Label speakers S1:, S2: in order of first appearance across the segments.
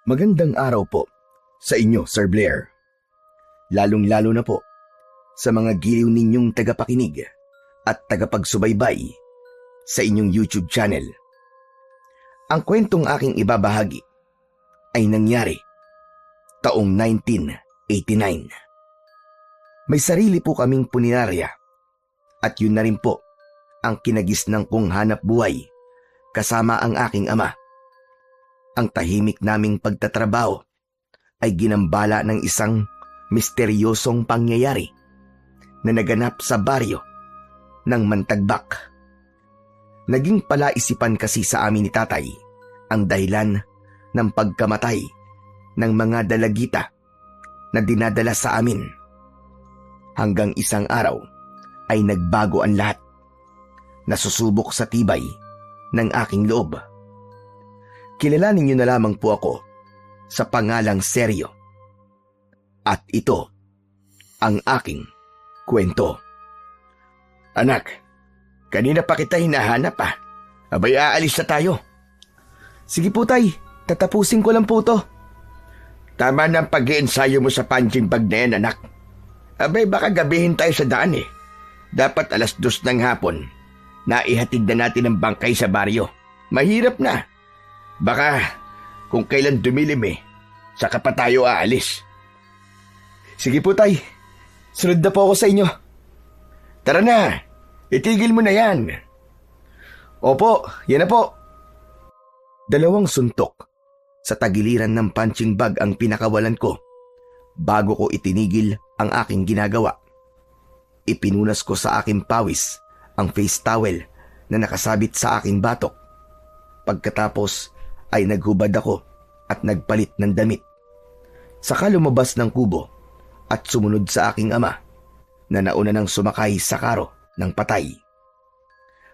S1: Magandang araw po sa inyo, Sir Blair. Lalong-lalo na po sa mga giliw ninyong tagapakinig at tagapagsubaybay sa inyong YouTube channel. Ang kwentong aking ibabahagi ay nangyari taong 1989. May sarili po kaming punerarya at yun na rin po ang kinagisnang kong hanap buhay kasama ang aking ama. Ang tahimik naming pagtatrabaho ay ginambala ng isang misteryosong pangyayari na naganap sa baryo ng Mantagbak. Naging palaisipan kasi sa amin ni tatay ang dahilan ng pagkamatay ng mga dalagita na dinadala sa amin. Hanggang isang araw ay nagbago ang lahat. Nasusubok sa tibay ng aking loob. Kilalanin niyo na lamang po ako sa pangalang Seryo. At ito ang aking kwento.
S2: Anak, kanina pa kita hinahanap ah. Abay, aalis na tayo.
S1: Sige po tay, tatapusin ko lang po to.
S2: Tama na ang pag-iensayo mo sa punching bag na yan, anak. Abay, baka gabihin tayo sa daan eh. Dapat 2:00 ng hapon na ihatid na natin ang bangkay sa baryo. Mahirap na. Baka kung kailan dumilim saka pa tayo aalis.
S1: Sige po tay, sunod na po ako sa inyo.
S2: Tara na, itigil mo na yan.
S1: Opo, yan na po. 2 suntok sa tagiliran ng punching bag ang pinakawalan ko bago ko itinigil ang aking ginagawa. Ipinunas ko sa aking pawis ang face towel na nakasabit sa aking batok. Pagkatapos ay naghubad ako at nagpalit ng damit. Saka lumabas ng kubo at sumunod sa aking ama na nauna nang sumakay sa karo ng patay.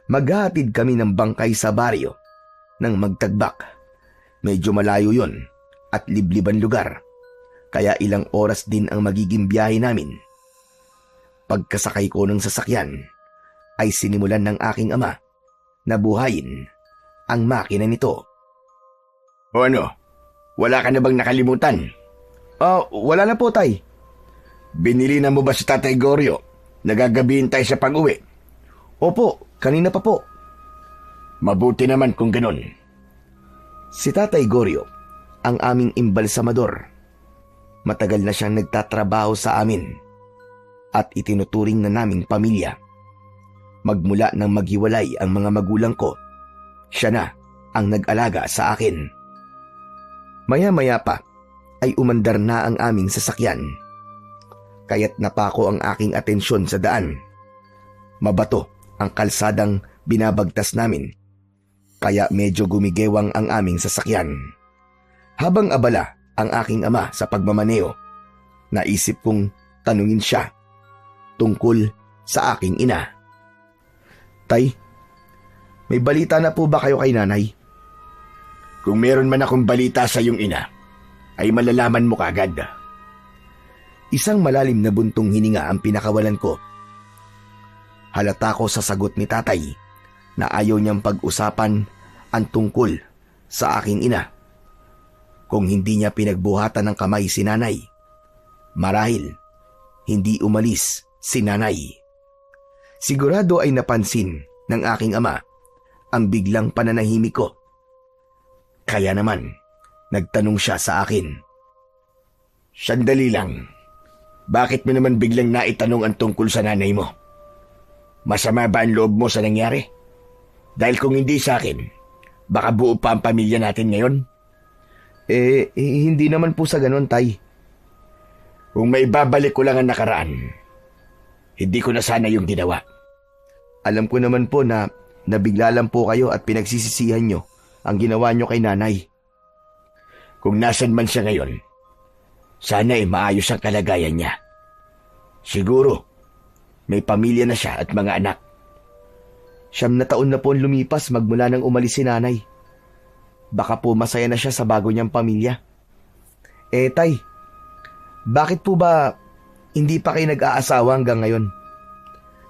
S1: Maghahatid kami ng bangkay sa baryo ng Magtagbak. Medyo malayo yon at libliban lugar, kaya ilang oras din ang magiging biyahe namin. Pagkasakay ko ng sasakyan ay sinimulan ng aking ama na buhayin ang makina nito.
S2: O ano, wala ka na bang nakalimutan?
S1: Wala na po tay.
S2: Binili na mo ba si Tatay Goryo? Nagagabihin tayo sa pag-uwi.
S1: Opo, kanina pa po.
S2: Mabuti naman kung ganun.
S1: Si Tatay Goryo, ang aming imbalsamador. Matagal na siyang nagtatrabaho sa amin at itinuturing na naming pamilya. Magmula nang maghiwalay ang mga magulang ko, siya na ang nag-alaga sa akin. Maya-maya pa ay umandar na ang aming sasakyan. Kaya't napako ang aking atensyon sa daan. Mabato ang kalsadang binabagtas namin, kaya medyo gumigewang ang aming sasakyan. Habang abala ang aking ama sa pagmamaneo, naisip kong tanungin siya tungkol sa aking ina. Tay, may balita na po ba kayo kay nanay?
S2: Kung meron man akong balita sa iyong ina, ay malalaman mo kagad.
S1: Isang malalim na buntong hininga ang pinakawalan ko. Halata ko sa sagot ni tatay na ayaw niyang pag-usapan ang tungkol sa aking ina. Kung hindi niya pinagbuhatan ng kamay si nanay, marahil hindi umalis si nanay. Sigurado ay napansin ng aking ama ang biglang pananahimik ko. Kaya naman, nagtanong siya sa akin.
S2: Sandali lang. Bakit mo naman biglang naitanong ang tungkol sa nanay mo? Masama ba ang loob mo sa nangyari? Dahil kung hindi sa akin, baka buo pa ang pamilya natin ngayon?
S1: Hindi naman po sa ganon, tay.
S2: Kung may babalik ko lang ang nakaraan, hindi ko na sana yung ginawa.
S1: Alam ko naman po na nabigla lang po kayo at pinagsisisihan nyo ang ginawa nyo kay nanay.
S2: Kung nasan man siya ngayon, sana maayos ang kalagayan niya. Siguro, may pamilya na siya at mga anak.
S1: 9 na taon na po ang lumipas magmula nang umalis si nanay. Baka po masaya na siya sa bago niyang pamilya. Tay, bakit po ba hindi pa kayo nag-aasawa hanggang ngayon?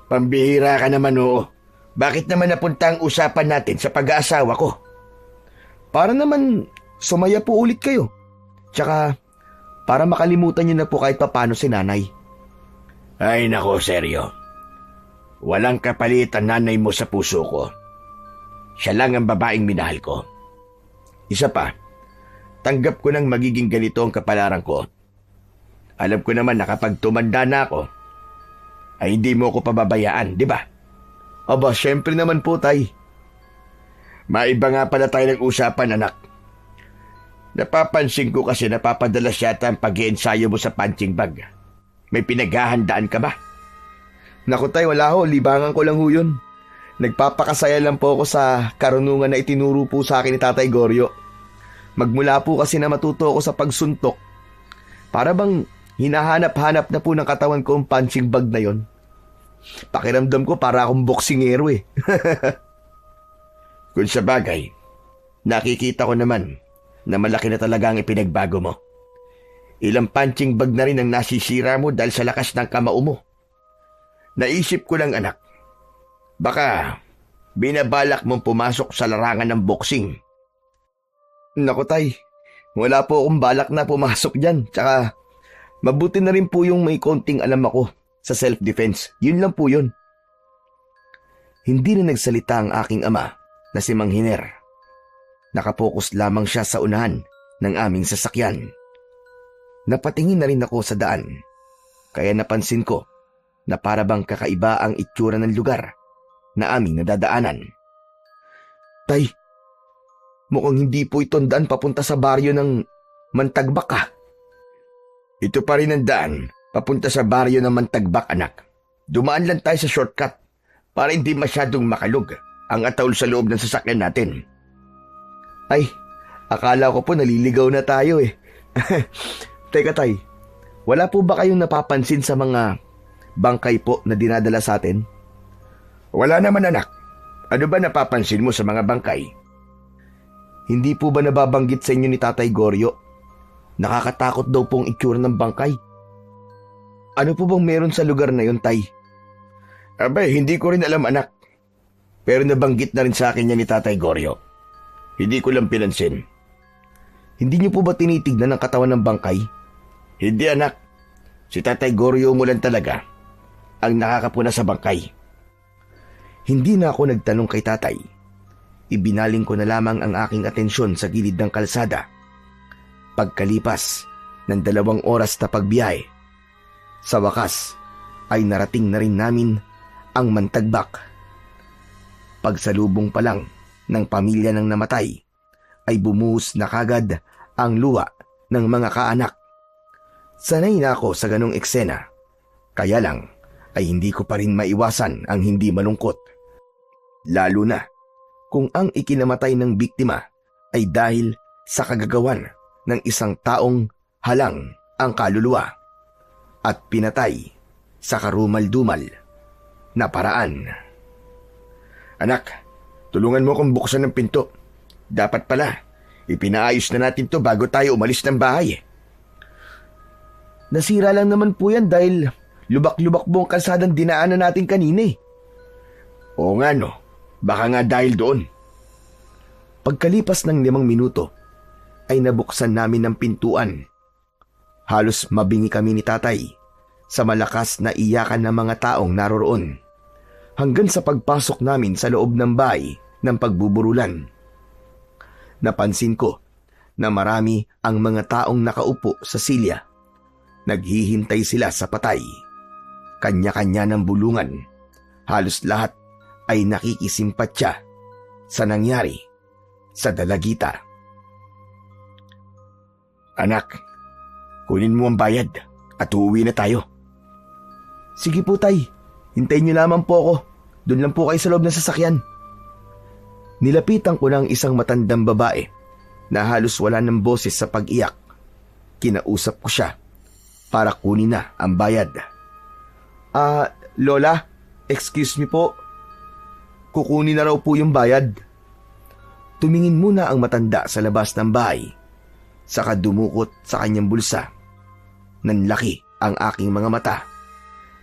S2: Pambihira ka naman, oo. Bakit naman napunta ang usapan natin sa pag-aasawa ko?
S1: Para naman sumaya po ulit kayo. Tsaka, para makalimutan niyo na po kahit paano si nanay.
S2: Ay nako, seryo. Walang kapalit ang nanay mo sa puso ko. Siya lang ang babaeng minahal ko. Isa pa, tanggap ko nang magiging ganito ang kapalaran ko. Alam ko naman na kapag tumanda na ako, ay hindi mo ko pababayaan, di ba?
S1: Aba, syempre naman po, tay.
S2: Maiba nga pala tayo ng usapan, anak. Napapansin ko kasi napapadalas yata ang pag-iensayo mo sa punching bag. May pinaghahandaan ka ba?
S1: Naku tay, wala ho. Libangan ko lang ho yun. Nagpapakasaya lang po ako sa karunungan na itinuro po sa akin ni Tatay Goryo. Magmula po kasi na matuto ako sa pagsuntok. Para bang hinahanap-hanap na po ng katawan ko ang punching bag na yon. Pakiramdam ko para akong boksingero eh.
S2: Kung sa bagay, nakikita ko naman na malaki na talaga ang ipinagbago mo. Ilang punching bag na rin ang nasisira mo dahil sa lakas ng kamao mo. Naisip ko lang, anak, baka binabalak mong pumasok sa larangan ng boxing.
S1: Naku tay, wala po akong balak na pumasok dyan. Tsaka mabuti na rin po yung may konting alam ako sa self-defense. Yun lang po yun. Hindi na nagsalita ang aking ama na si Mang Hiner. Nakapokus lamang siya sa unahan ng aming sasakyan. Napatingin na rin ako sa daan, kaya napansin ko na para bang kakaiba ang itsura ng lugar na aming nadadaanan. Tay, mukhang hindi po ito ang daan papunta sa baryo ng Mantagbak ah.
S2: Ito pa rin ang daan papunta sa baryo ng Mantagbak, anak. Dumaan lang tayo sa shortcut para hindi masyadong makalug ang ataol sa loob ng sasakyan natin.
S1: Ay, akala ko po naliligaw na tayo eh. Teka tay, wala po ba kayong napapansin sa mga bangkay po na dinadala sa atin?
S2: Wala naman, anak. Ano ba napapansin mo sa mga bangkay?
S1: Hindi po ba nababanggit sa inyo ni Tatay Goryo? Nakakatakot daw pong itsura ng bangkay. Ano po bang meron sa lugar na yun, tay?
S2: Abay, hindi ko rin alam, anak. Pero nabanggit na rin sa akin yan ni Tatay Goryo. Hindi ko lang pinansin.
S1: Hindi niyo po ba tinitignan ang katawan ng bangkay?
S2: Hindi, anak. Si Tatay Goryo mo lang talaga ang nakakapuna sa bangkay.
S1: Hindi na ako nagtanong kay tatay. Ibinaling ko na lamang ang aking atensyon sa gilid ng kalsada. Pagkalipas ng 2 oras na pagbiyahe, sa wakas ay narating na rin namin ang Mantagbak. Pagsalubong pa lang ng pamilya ng namatay, ay bumuhos na kagad ang luha ng mga kaanak. Sanay na ako sa ganong eksena, kaya lang ay hindi ko pa rin maiwasan ang hindi malungkot. Lalo na kung ang ikinamatay ng biktima ay dahil sa kagagawan ng isang taong halang ang kaluluwa at pinatay sa karumal-dumal na paraan.
S2: Anak, tulungan mo kong buksan ng pinto. Dapat pala, ipinaayos na natin to bago tayo umalis ng bahay.
S1: Nasira lang naman po yan dahil lubak-lubak buong kalsadang dinaanan natin kanina eh.
S2: Oo nga no, baka nga dahil doon.
S1: Pagkalipas ng 5 minuto, ay nabuksan namin ang pintuan. Halos mabingi kami ni tatay sa malakas na iyakan ng mga taong naroroon. Hanggang sa pagpasok namin sa loob ng bahay ng pagbuburulan. Napansin ko na marami ang mga taong nakaupo sa silya. Naghihintay sila sa patay. Kanya-kanya ng bulungan. Halos lahat ay nakikisimpatya sa nangyari sa dalagita.
S2: Anak, kunin mo ang bayad at uuwi na tayo.
S1: Sige po tay, hintayin niyo lamang po ako. Doon lang po kayo sa loob ng sasakyan. Nilapitan ko ng isang matandang babae na halos wala ng boses sa pag-iyak. Kinausap ko siya para kunin na ang bayad. Lola, excuse me po. Kukunin na raw po yung bayad. Tumingin muna ang matanda sa labas ng bahay, saka dumukot sa kanyang bulsa. Nanlaki ang aking mga mata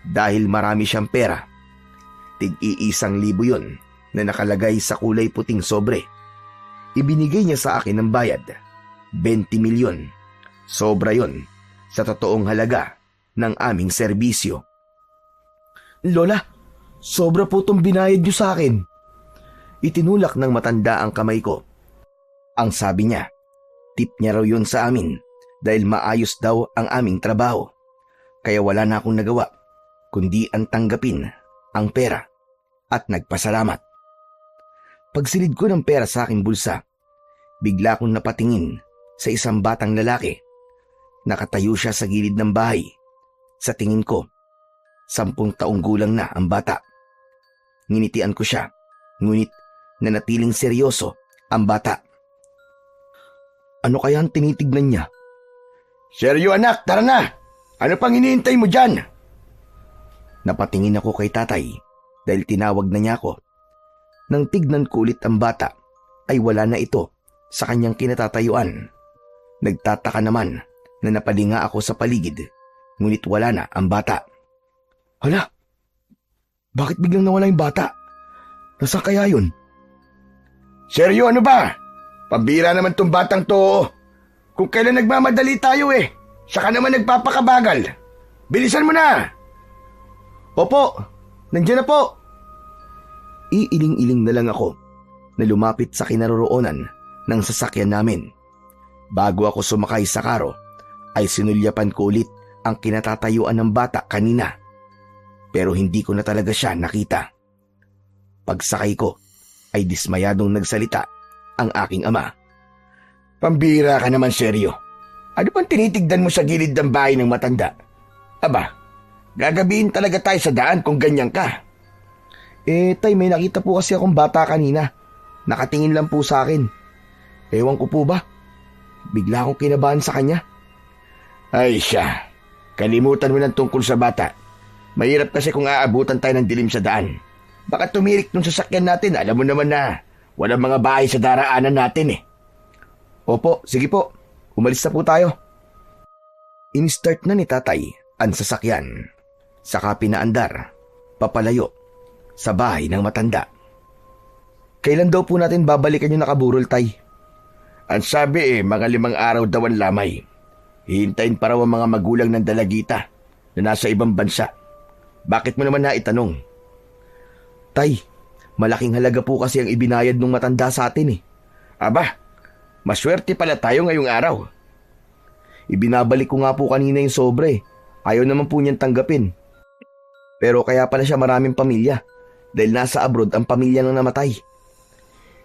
S1: dahil marami siyang pera. Tig-1,000 yun na nakalagay sa kulay puting sobre. Ibinigay niya sa akin ng bayad, 20 milyon. Sobra yon sa totoong halaga ng aming serbisyo. Lola, sobra po itong binayad niyo sa akin. Itinulak ng matanda ang kamay ko. Ang sabi niya, tip niya raw yun sa amin dahil maayos daw ang aming trabaho. Kaya wala na akong nagawa kundi ang tanggapin ang pera at nagpasalamat. Pagsilid ko ng pera sa aking bulsa, bigla akong napatingin sa isang batang lalaki. Nakatayo siya sa gilid ng bahay. Sa tingin ko, 10 taong gulang na ang bata. Nginitian ko siya, ngunit nanatiling seryoso ang bata. Ano kaya ang tinitignan niya?
S2: Seryo anak, tara na! Ano pang hinihintay mo dyan?
S1: Napatingin ako kay tatay dahil tinawag na niya ako. Nang tignan ko ulit ang bata, ay wala na ito sa kanyang kinatatayuan. Nagtataka naman na napalinga ako sa paligid, ngunit wala na ang bata. Hala, bakit biglang nawala yung bata? Nasaan kaya yun?
S2: Seryo ano ba? Pambira naman tong batang to. Kung kailan nagmamadali tayo saka naman nagpapakabagal. Bilisan mo na!
S1: Opo, nandiyan na po. Iiling-iling na lang ako na lumapit sa kinaroroonan ng sasakyan namin. Bago ako sumakay sa karo, ay sinulyapan ko ulit ang kinatatayuan ng bata kanina. Pero hindi ko na talaga siya nakita. Pagsakay ko, ay dismayadong nagsalita ang aking ama.
S2: Pambira ka naman, seryo. Ano pang tinitigdan mo sa gilid ng bahay ng matanda? Aba, gagabihin talaga tayo sa daan kung ganyan ka.
S1: Tay, may nakita po kasi akong bata kanina. Nakatingin lang po sa akin. Ewan ko po ba? Bigla akong kinabahan sa kanya.
S2: Ay siya, kalimutan mo ng tungkol sa bata. Mahirap kasi kung aabutan tayo ng dilim sa daan. Baka tumirik nung sasakyan natin, alam mo naman na walang mga bahay sa daraanan natin
S1: Opo, sige po. Umalis na po tayo. In-start na ni tatay ang sasakyan. Saka pinaandar, papalayo, sa bahay ng matanda. Kailan daw po natin babalikan yung nakaburol, tay?
S2: Ang sabi mga 5 araw daw ang lamay. Hihintayin pa raw ang mga magulang ng dalagita na nasa ibang bansa. Bakit mo naman naitanong?
S1: Tay, malaking halaga po kasi ang ibinayad ng matanda sa atin
S2: Aba, maswerte pala tayo ngayong araw.
S1: Ibinabalik ko nga po kanina yung sobre. Ayaw naman po niyang tanggapin. Pero kaya pala siya maraming pamilya dahil nasa abroad ang pamilya ng namatay.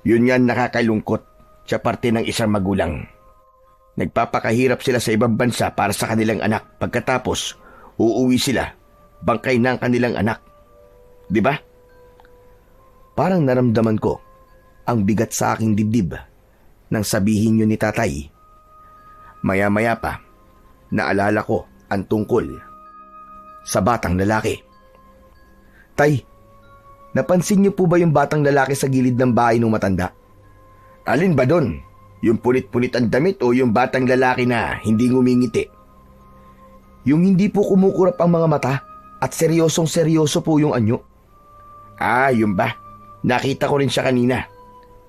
S2: Yun nga nakakalungkot sa parte ng isang magulang. Nagpapakahirap sila sa ibang bansa para sa kanilang anak. Pagkatapos, uuwi sila, bangkay ng kanilang anak. Di ba?
S1: Parang naramdaman ko ang bigat sa aking dibdib nang sabihin yun ni tatay. Maya-maya pa, naalala ko ang tungkol sa batang lalaki. Tay, napansin niyo po ba yung batang lalaki sa gilid ng bahay ng matanda?
S2: Alin ba dun? Yung punit-punit ang damit o yung batang lalaki na hindi ngumingiti?
S1: Yung hindi po kumukurap ang mga mata at seryosong-seryoso po yung anyo.
S2: Ah, yun ba? Nakita ko rin siya kanina.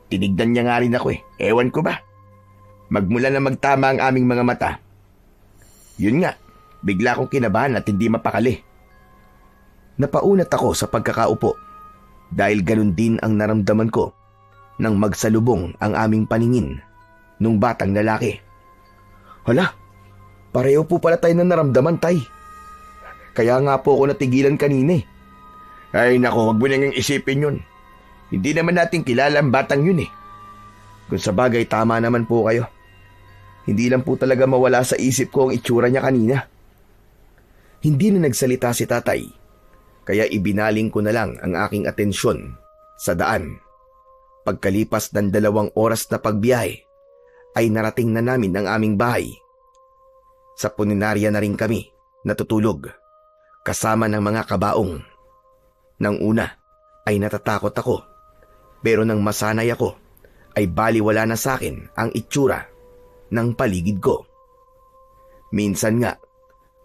S2: Tinignan niya nga rin ako Ewan ko ba? Magmula na magtama ang aming mga mata. Yun nga, bigla akong kinabahan at hindi mapakali.
S1: Napaunat ako sa pagkakaupo dahil ganun din ang naramdaman ko nang magsalubong ang aming paningin nung batang lalaki. Hala, pareho po pala tayo na naramdaman, tay. Kaya nga po ako natigilan kanina
S2: Ay nako, wag mo nang isipin yun. Hindi naman natin kilala ang batang yun
S1: Kung sa bagay, tama naman po kayo. Hindi lang po talaga mawala sa isip ko ang itsura niya kanina. Hindi na nagsalita si tatay, kaya ibinaling ko na lang ang aking atensyon sa daan. Pagkalipas ng 2 oras na pagbiyahe, ay narating na namin ang aming bahay. Sa puninarya na rin kami natutulog, kasama ng mga kabaong. Nang una ay natatakot ako, pero nang masanay ako, ay baliwala na sa akin ang itsura ng paligid ko. Minsan nga,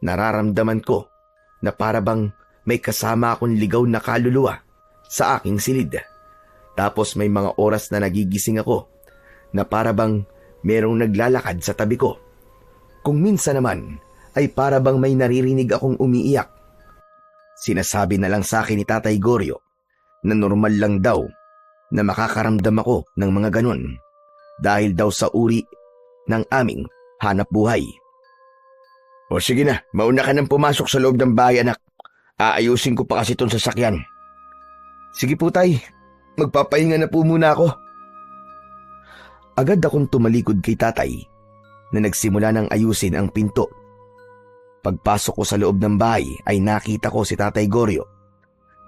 S1: nararamdaman ko na parabang may kasama akong ligaw na kaluluwa sa aking silid. Tapos may mga oras na nagigising ako na parabang merong naglalakad sa tabi ko. Kung minsan naman ay para bang may naririnig akong umiiyak. Sinasabi na lang sa akin ni Tatay Goryo na normal lang daw na makakaramdam ako ng mga ganun dahil daw sa uri ng aming hanap buhay.
S2: O sige na, mauna ka nang pumasok sa loob ng bahay, anak. Aayusin ko pa kasi itong sasakyan.
S1: Sige po, Tay. Magpapahinga na po muna ako. Agad akong tumalikod kay Tatay na nagsimula ng ayusin ang pinto. Pagpasok ko sa loob ng bahay ay nakita ko si Tatay Goryo.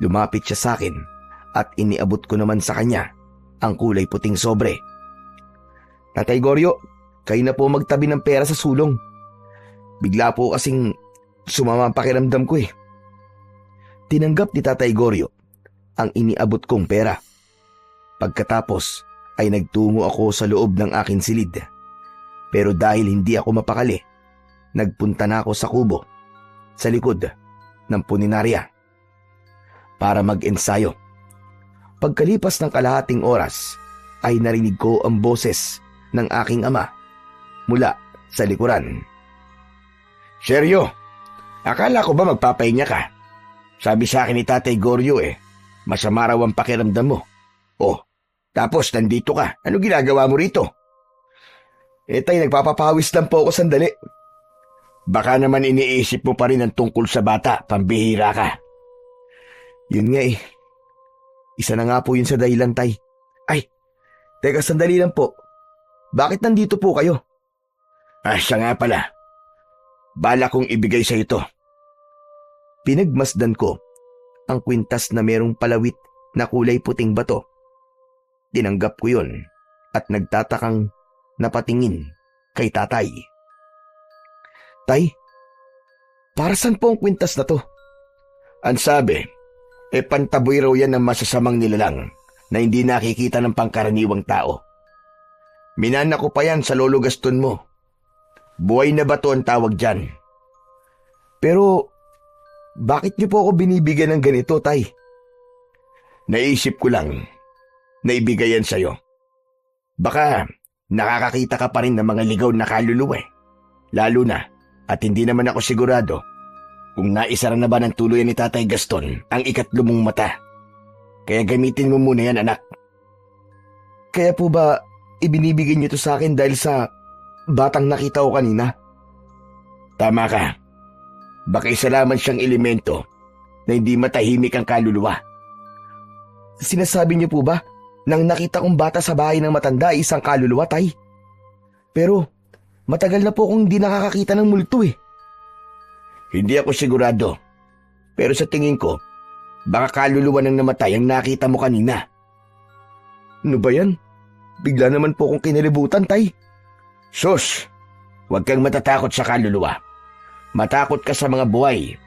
S1: Lumapit siya sa akin at iniabot ko naman sa kanya ang kulay puting sobre. Tatay Goryo, kayo na po magtabi ng pera sa sulong. Bigla po kasing sumama ang pakiramdam ko eh. Tinanggap ni Tatay Goryo ang iniabot kong pera. Pagkatapos ay nagtungo ako sa loob ng aking silid. Pero dahil hindi ako mapakali, nagpunta na ako sa kubo sa likod ng puninarya para mag-ensayo. Pagkalipas ng kalahating oras ay narinig ko ang boses ng aking ama mula sa likuran.
S2: Seryo, akala ko ba magpapahinga ka? Sabi sa akin ni Tatay Goryo masama raw ang pakiramdam mo. Oh, tapos nandito ka. Ano ginagawa mo rito?
S1: Tay, nagpapapawis lang po ako sandali.
S2: Baka naman iniisip mo pa rin ang tungkol sa bata, pambihira ka.
S1: Yun nga eh. Isa na nga po yun sa dahilan, Tay. Ay, teka sandali lang po. Bakit nandito po kayo?
S2: Siya nga pala. Bala kong ibigay sa ito.
S1: Pinagmasdan ko ang kwintas na merong palawit na kulay puting bato. Tinanggap ko yun at nagtatakang napatingin kay Tatay. Tay, para saan po ang kwintas na to?
S2: Ang sabi, pantaboy raw yan ng masasamang nilalang na hindi nakikita ng pangkaraniwang tao. Minana ko pa yan sa lolo Gaston mo. Buhay na bato ang tawag dyan.
S1: Pero, bakit niyo po ako binibigyan ng ganito, Tay?
S2: Naisip ko lang na ibigay yan sa'yo. Baka nakakakita ka pa rin ng mga ligaw na kaluluwa Lalo na, at hindi naman ako sigurado, kung naisara na ba ng tuluyan ni Tatay Gaston ang ikatlo mong mata. Kaya gamitin mo muna yan, anak.
S1: Kaya po ba ibinibigay niyo to sa akin dahil sa batang nakita ko kanina?
S2: Tama ka. Baka isa lamang siyang elemento na hindi matahimik ang kaluluwa.
S1: Sinasabi niyo po ba nang nakita kong bata sa bahay ng matanda ay isang kaluluwa, Tay? Pero matagal na po akong hindi nakakakita ng multo eh.
S2: Hindi ako sigurado. Pero sa tingin ko, baka kaluluwa ng namatay ang nakita mo kanina.
S1: Ano ba yan? Bigla naman po akong kinalibutan, Tay.
S2: Sus! Huwag kang matatakot sa kaluluwa. Matakot ka sa mga buhay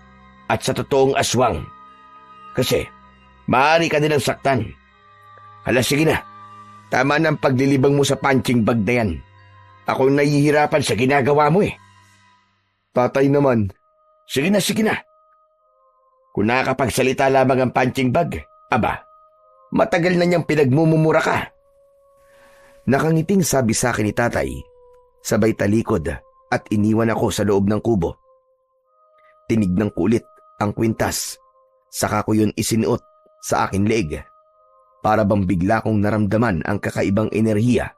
S2: at sa totoong aswang. Kasi, maaari ka nilang saktan. Hala, sige na. Tama na ang paglilibang mo sa punching bag na yan. Ako nahihirapan sa ginagawa mo eh.
S1: Tatay naman.
S2: Sige na, sige na. Kung nakakapagsalita lamang ang punching bag, aba, matagal na niyang pinagmumumura ka.
S1: Nakangiting sabi sa akin ni Tatay, sabay talikod at iniwan ako sa loob ng kubo. Tinignan ko ulit ang kwintas, saka ko yun isinuot sa akin leeg. Para bang bigla kong naramdaman ang kakaibang enerhiya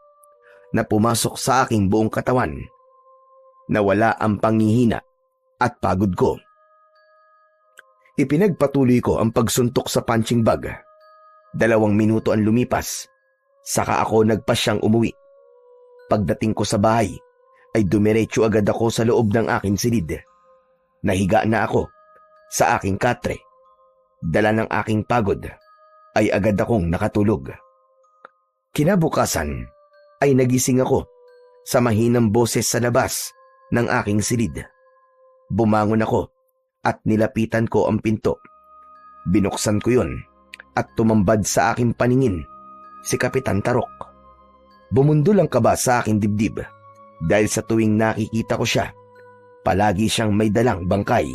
S1: na pumasok sa aking buong katawan. Nawala ang panghihina at pagod ko. Ipinagpatuloy ko ang pagsuntok sa punching bag. 2 minuto ang lumipas, saka ako nagpasyang umuwi. Pagdating ko sa bahay, ay dumiretso agad ako sa loob ng aking silid. Nahiga na ako sa aking katre. Dala ng aking pagod, ay agad akong nakatulog. Kinabukasan, ay nagising ako sa mahinang boses sa labas ng aking silid. Bumangon ako at nilapitan ko ang pinto. Binuksan ko yun at tumambad sa aking paningin si Kapitan Tarok. Bumundol ang kaba sa aking dibdib dahil sa tuwing nakikita ko siya, palagi siyang may dalang bangkay.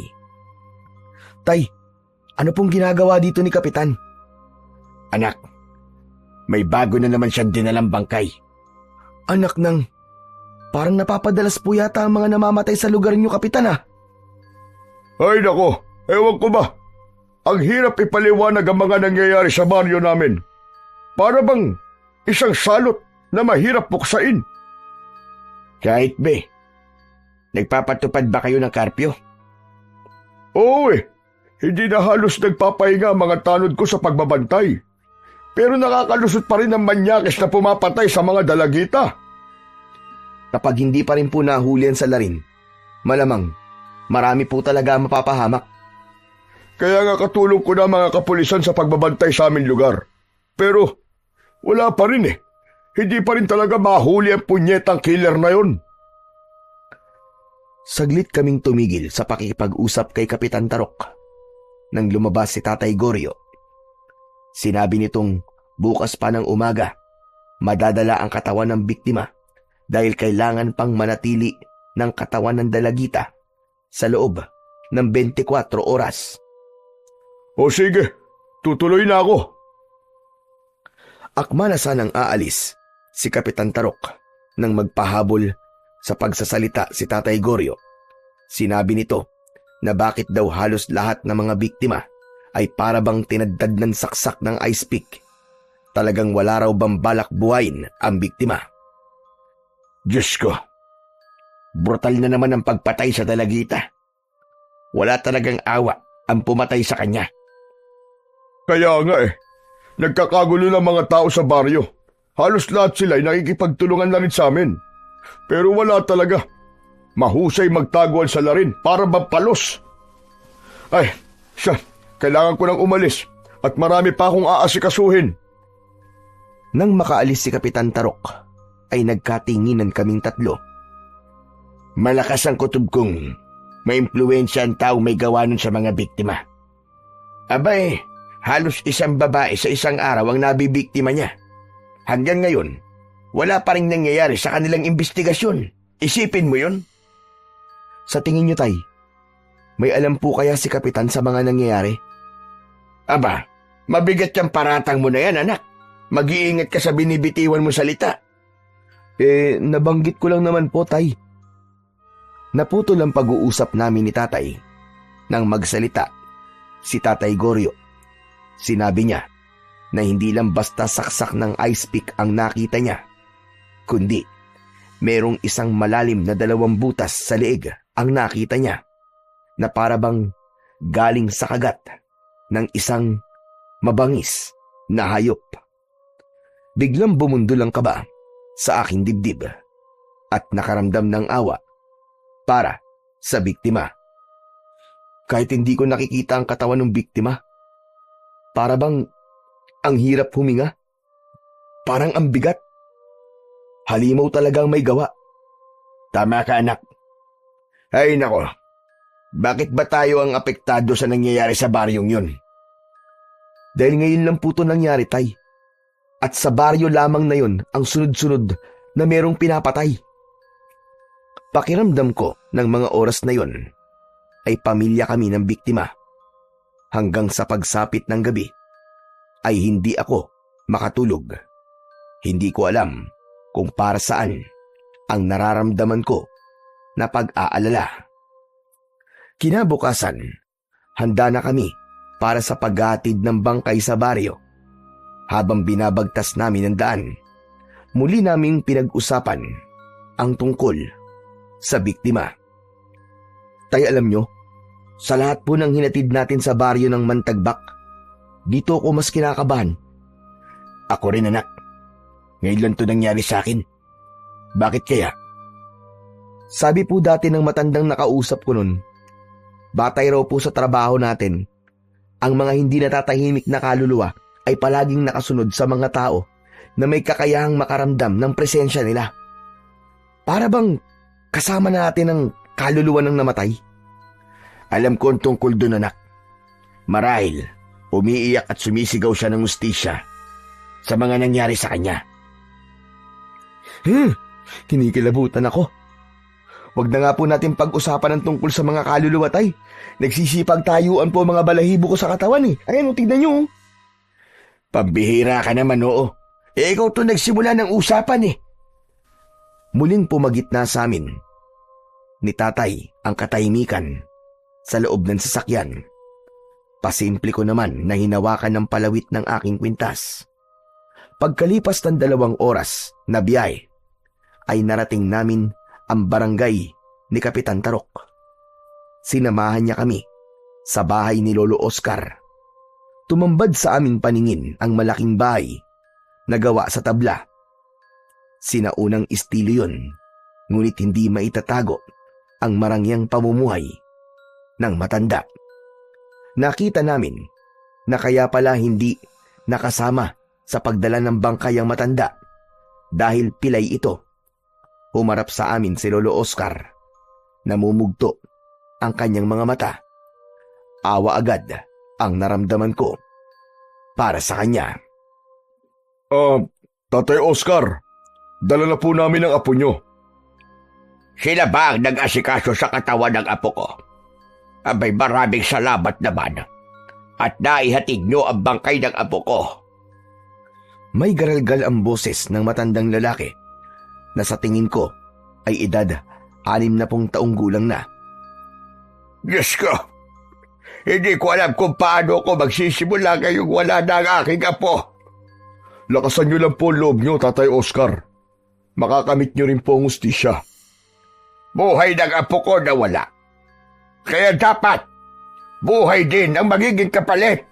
S1: Tay, ano pong ginagawa dito ni Kapitan?
S2: Anak, may bago na naman siyang dinalang bangkay.
S1: Anak ng... Parang napapadalas po yata ang mga namamatay sa lugar niyo, Kapitan ah.
S3: Ay nako, ewan ko ba. Ang hirap ipaliwanag ang mga nangyayari sa baryo namin. Para bang isang salot na mahirap buksain.
S2: Kahit be, nagpapatupad ba kayo ng karpyo?
S3: Oo hindi na halos nagpapahinga ang mga tanod ko sa pagbabantay. Pero nakakalusot pa rin ang manyakis na pumapatay sa mga dalagita.
S1: Kapag hindi pa rin po nahulihan sa larin, malamang marami po talaga ang mapapahamak.
S3: Kaya nga katulong ko na mga kapulisan sa pagbabantay sa aming lugar. Pero wala pa rin Hindi pa rin talaga mahuli ang punyetang killer na yon.
S1: Saglit kaming tumigil sa pakikipag-usap kay Kapitan Tarok. Nang lumabas si Tatay Goryo, sinabi nitong bukas pa ng umaga, madadala ang katawan ng biktima dahil kailangan pang manatili ng katawan ng dalagita sa loob ng 24 oras.
S3: O sige, tutuloy na ako.
S1: Akma na sanang aalis si Kapitan Tarok nang magpahabol sa pagsasalita si Tatay Goryo. Sinabi nito na bakit daw halos lahat ng mga biktima ay parabang tinaddad ng saksak ng ice pick. Talagang wala raw bang balak buhayin ang biktima.
S2: Diyos ko, brutal na naman ang pagpatay sa dalagita. Wala talagang awa ang pumatay sa kanya.
S3: Kaya nga nagkakagulo ng mga tao sa baryo. Halos lahat sila ay nakikipagtulungan na rin sa amin. Pero wala talaga. Mahusay magtaguan sa larin para mapalos. Ay, kailangan ko nang umalis at marami pa akong aasikasuhin.
S1: Nang makaalis si Kapitan Tarok, ay nagkatinginan kaming tatlo.
S2: Malakas ang kutob kong may impluwensya ang tao may gawa nun sa mga biktima. Abay, halos isang babae sa isang araw ang nabibiktima niya. Hanggang ngayon, wala pa rin nangyayari sa kanilang investigasyon. Isipin mo yun?
S1: Sa tingin niyo, Tay, may alam po kaya si Kapitan sa mga nangyayari?
S2: Aba, mabigat yung paratang mo na yan, anak. Mag-iingat ka sa binibitiwan mo salita.
S1: Nabanggit ko lang naman po, Tay. Naputol ang pag-uusap namin ni Tatay nang magsalita si Tatay Goryo. Sinabi niya na hindi lang basta saksak ng ice pick ang nakita niya, kundi merong isang malalim na 2 butas sa leeg ang nakita niya na parabang galing sa kagat ng isang mabangis na hayop. Biglang bumundol ang kaba sa aking dibdib at nakaramdam ng awa para sa biktima. Kahit hindi ko nakikita ang katawan ng biktima, para bang ang hirap huminga. Parang ang bigat. Halimaw talagang may gawa.
S2: Tama ka, anak. Ay nako, bakit ba tayo ang apektado sa nangyayari sa baryong yun?
S1: Dahil ngayon lang po ito nangyari, Tay. At sa baryo lamang na yun ang sunod-sunod na merong pinapatay. Pakiramdam ko ng mga oras na yun ay pamilya kami ng biktima. Hanggang sa pagsapit ng gabi ay hindi ako makatulog. Hindi ko alam kung para saan ang nararamdaman ko na pag-aalala. Kinabukasan, handa na kami para sa paghatid ng bangkay sa baryo. Habang binabagtas namin ang daan, muli naming pinag-usapan ang tungkol sa biktima. Tay, alam nyo, sa lahat po ng hinatid natin sa baryo ng Mantagbak, dito ako mas kinakabahan.
S2: Ako rin, anak. Ngayon lang ito nangyari sa akin. Bakit kaya?
S1: Sabi po dati ng matandang nakausap ko nun, batay raw po sa trabaho natin, ang mga hindi natatahimik na kaluluwa ay palaging nakasunod sa mga tao na may kakayahang makaramdam ng presensya nila. Para bang kasama natin ang kaluluwa ng namatay?
S2: Alam ko ang tungkol doon, anak. Marahil, umiiyak at sumisigaw siya ng hustisya sa mga nangyari sa kanya.
S1: Kinikilabutan ako. Wag na nga po natin pag-usapan ng tungkol sa mga kaluluwa, Tay. Nagsisipag tayuan po mga balahibo ko sa katawan eh. Ayan, tignan nyo.
S2: Pambihira ka naman, oo. Ikaw to nagsimula ng usapan eh.
S1: Muling pumagitna sa amin ni tatay ang katahimikan sa loob ng sasakyan. Pasimple ko naman na hinawakan ng palawit ng aking kwintas. Pagkalipas ng 2 oras na biyahe, ay narating namin ang barangay ni Kapitan Tarok. Sinamahan niya kami sa bahay ni Lolo Oscar. Tumambad sa aming paningin ang malaking bahay na gawa sa tabla. Sinaunang estilo yun, ngunit hindi maitatago ang marangyang pamumuhay ng matanda. Nakita namin na kaya pala hindi nakasama sa pagdala ng bangkay ang matanda dahil pilay ito. Humarap sa amin si Lolo Oscar. Namumugto ang kanyang mga mata. Awa agad ang naramdaman ko para sa kanya.
S3: Tatay Oscar, dala na po namin ang apo nyo.
S2: Sila ba ang nag-asikaso sa katawan ng apo ko? Abay, maraming salamat naman. At naihatid nyo ang bangkay ng apo ko.
S1: May garalgal ang boses ng matandang lalaki na sa tingin ko ay edad 60 taong gulang na.
S2: Diyos ko, hindi ko alam kung paano ko magsisimula ngayong wala na ang aking apo.
S3: Lakasan nyo lang po ang loob nyo, Tatay Oscar. Makakamit nyo rin po ang hustisya.
S2: Buhay ng apo ko na wala. Kaya dapat, buhay din ang magiging kapalit.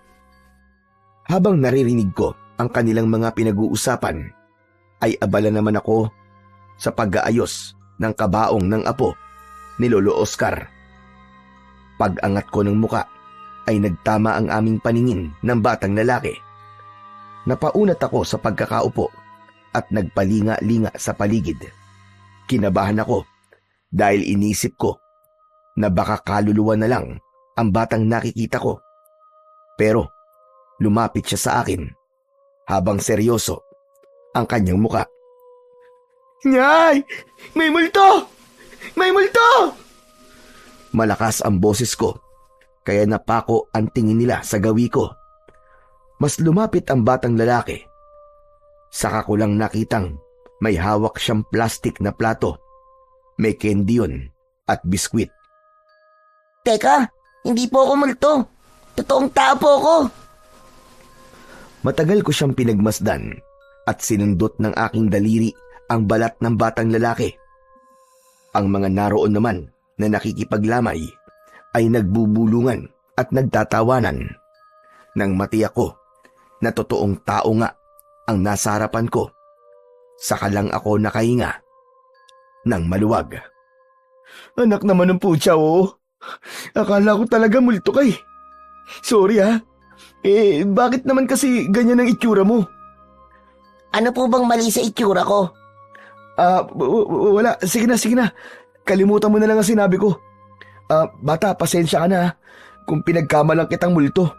S1: Habang naririnig ko ang kanilang mga pinag-uusapan, ay abala naman ako sa pag-aayos ng kabaong ng apo ni Lolo Oscar. Pag-angat ko ng muka ay nagtama ang aming paningin ng batang lalaki. Napaunat ako sa pagkakaupo at nagpalinga-linga sa paligid. Kinabahan ako dahil inisip ko na baka kaluluwa na lang ang batang nakikita ko. Pero lumapit siya sa akin habang seryoso ang kanyang muka.
S2: Nyay! May multo! May multo!
S1: Malakas ang boses ko, kaya napako ang tingin nila sa gawi ko. Mas lumapit ang batang lalaki. Saka ko lang nakitang may hawak siyang plastik na plato. May candy yun at biskwit.
S4: Teka, hindi po ako multo. Totoong tao po ako.
S1: Matagal ko siyang pinagmasdan at sinundot ng aking daliri ang balat ng batang lalaki. Ang mga naroon naman na nakikipaglamay ay nagbubulungan at nagtatawanan. Nang matiyak ko na totoong tao nga ang nasa harapan ko, saka lang ako nakahinga ng maluwag.
S2: Anak naman ng putya, oh. Akala ko talaga multo kay. Sorry ha. Bakit naman kasi ganyan ang itsura mo?
S4: Ano po bang mali sa itsura ko?
S2: Wala. Sige na. Kalimutan mo na lang ang sinabi ko. Bata, pasensya ka na ha, kung pinagkamalang kitang multo.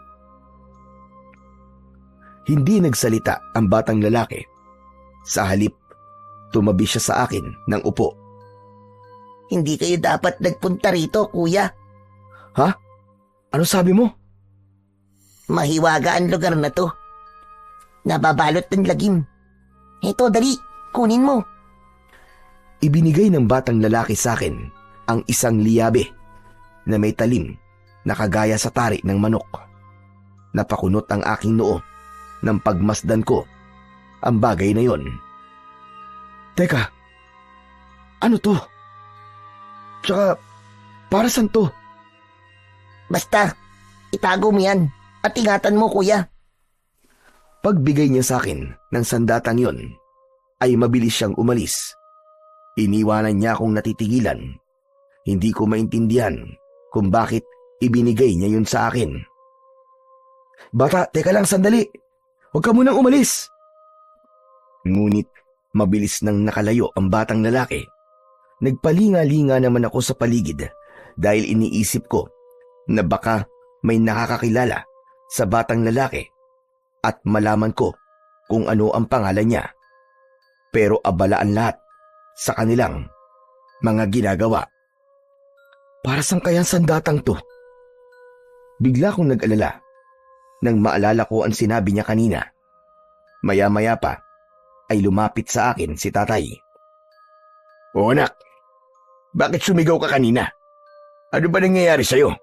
S1: Hindi nagsalita ang batang lalaki. Sa halip, tumabi siya sa akin ng upo.
S4: Hindi kayo dapat nagpunta rito, kuya.
S1: Ha? Ano sabi mo?
S4: Mahiwaga ang lugar na to. Nababalot ng lagim. Heto, dali. Kunin mo.
S1: Ibinigay ng batang lalaki sa akin ang isang liyabe na may talim na kagaya sa tari ng manok. Napakunot ang aking noo nang pagmasdan ko ang bagay na yon.
S2: Teka, ano to? Tsaka, para saan to?
S4: Basta, itago mo yan at ingatan mo, kuya.
S1: Pagbigay niya sa akin ng sandatang yon, ay mabilis siyang umalis. Iniwanan niya akong natitigilan. Hindi ko maintindihan kung bakit ibinigay niya yun sa akin.
S2: Bata, teka lang sandali. Huwag ka munang umalis.
S1: Ngunit mabilis nang nakalayo ang batang lalaki. Nagpalinga-linga naman ako sa paligid dahil iniisip ko na baka may nakakakilala sa batang lalaki at malaman ko kung ano ang pangalan niya. Pero abala ang lahat sa kanilang mga ginagawa.
S2: Para saan kaya ang sandatang to?
S1: Bigla kong nag-alala nang maalala ko ang sinabi niya kanina. Maya-maya pa ay lumapit sa akin si tatay.
S2: O anak, bakit sumigaw ka kanina? Ano ba nangyayari sa'yo?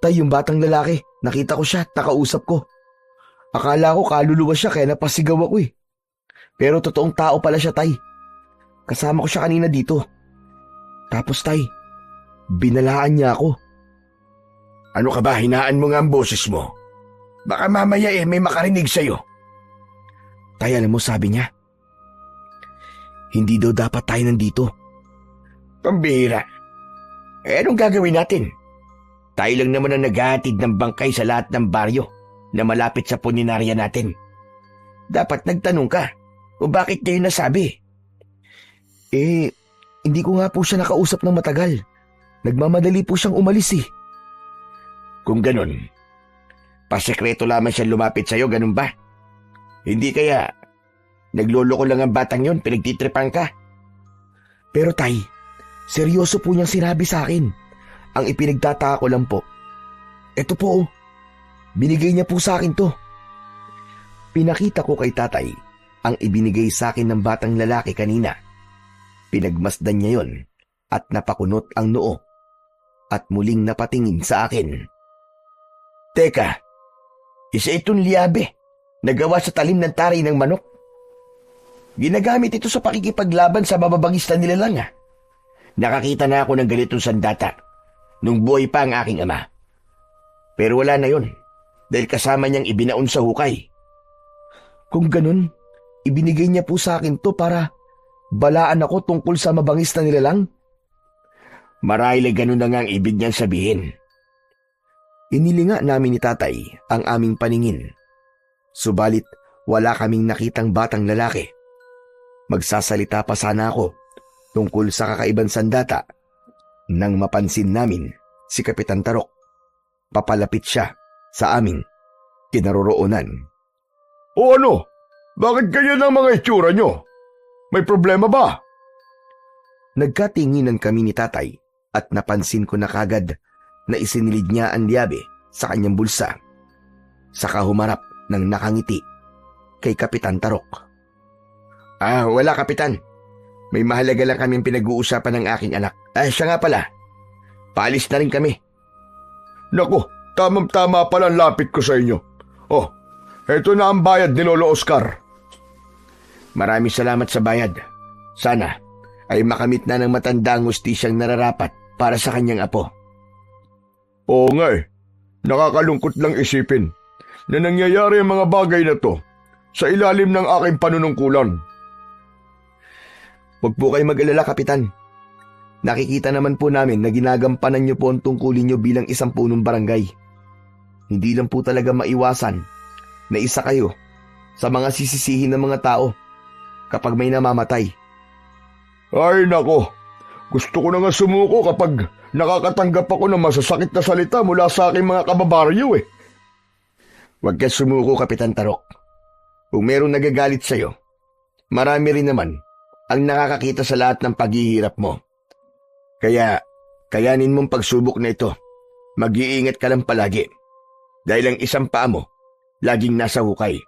S1: Tay, yung batang lalaki, nakita ko siya, nakausap ko. Akala ko kaluluwa siya kaya napasigaw ako eh. Pero totoong tao pala siya, Tay. Kasama ko siya kanina dito. Tapos, Tay, binalaan niya ako.
S2: Ano ka ba, hinaan mo nga ang boses mo? Baka mamaya may makarinig sa'yo.
S1: Tay, alam mo sabi niya, hindi daw dapat tayo nandito.
S2: Pambihira. Anong gagawin natin? Tayo lang naman ang naghahatid ng bangkay sa lahat ng baryo na malapit sa puninarya natin. Dapat nagtanong ka o bakit kayo nasabi?
S1: Hindi ko nga po siya nakausap ng matagal. Nagmamadali po siyang umalis eh.
S2: Kung ganun, pasekreto lamang siya lumapit sa'yo, ganun ba? Hindi kaya nagloloko lang ang batang yon, pinagtitripan ka?
S1: Pero Tay, seryoso po niyang sinabi sa akin. Ang ipinagtataka ko lang po, eto po, binigay niya po sa akin to. Pinakita ko kay Tatay ang ibinigay sa akin ng batang lalaki kanina. Pinagmasdan niya yon at napakunot ang noo at muling napatingin sa akin.
S2: Teka, isa itong liabe na gawa sa talim ng taray ng manok. Ginagamit ito sa pakikipaglaban sa mababangista nila lang ah. Nakakita na ako ng ganitong sandata nung buhay pa ang aking ama. Pero wala na yon dahil kasama niyang ibinaon sa hukay.
S1: Kung ganun, ibinigay niya po sa akin to para balaan ako tungkol sa mabangis na nilalang?
S2: Marahil ay ganun na nga ang ibig niyang sabihin.
S1: Inilinga namin ni Tatay ang aming paningin. Subalit wala kaming nakitang batang lalaki. Magsasalita pa sana ako tungkol sa kakaibang sandata nang mapansin namin si Kapitan Tarok. Papalapit siya sa aming kinaroroonan.
S3: O ano? Bakit ganyan ang mga itsura nyo? May problema ba?
S1: Nagkatinginan kami ni Tatay at napansin ko na kagad na isinilid niya ang liabe sa kanyang bulsa. Saka humarap ng nakangiti kay Kapitan Tarok.
S2: Wala Kapitan. May mahalaga lang kaming pinag-uusapan ng aking anak. Siya nga pala. Paalis na rin kami.
S3: Naku, tamang-tama pala ang lapit ko sa inyo. Oh, eto na ang bayad ni Lolo Oscar.
S2: Maraming salamat sa bayad. Sana ay makamit na ng matanda ang hustisyang nararapat para sa kanyang apo.
S3: Oo nga eh. Nakakalungkot lang isipin na nangyayari ang mga bagay na to sa ilalim ng aking panunungkulan.
S1: Huwag po kayo mag-alala, Kapitan. Nakikita naman po namin na ginagampanan niyo po ang tungkulin niyo bilang isang punong barangay. Hindi lang po talaga maiwasan na isa kayo sa mga sisisihin ng mga tao kapag may namamatay.
S3: Ay nako, gusto ko na nga sumuko kapag nakakatanggap ako ng masasakit na salita mula sa aking mga kababaryo eh.
S2: Huwag ka sumuko, Kapitan Tarok. Kung merong nagagalit sa'yo, marami rin naman ang nakakakita sa lahat ng paghihirap mo. Kaya, kayanin mong pagsubok na ito. Mag-iingat ka lang palagi. Dahil ang isang paa mo, laging nasa hukay.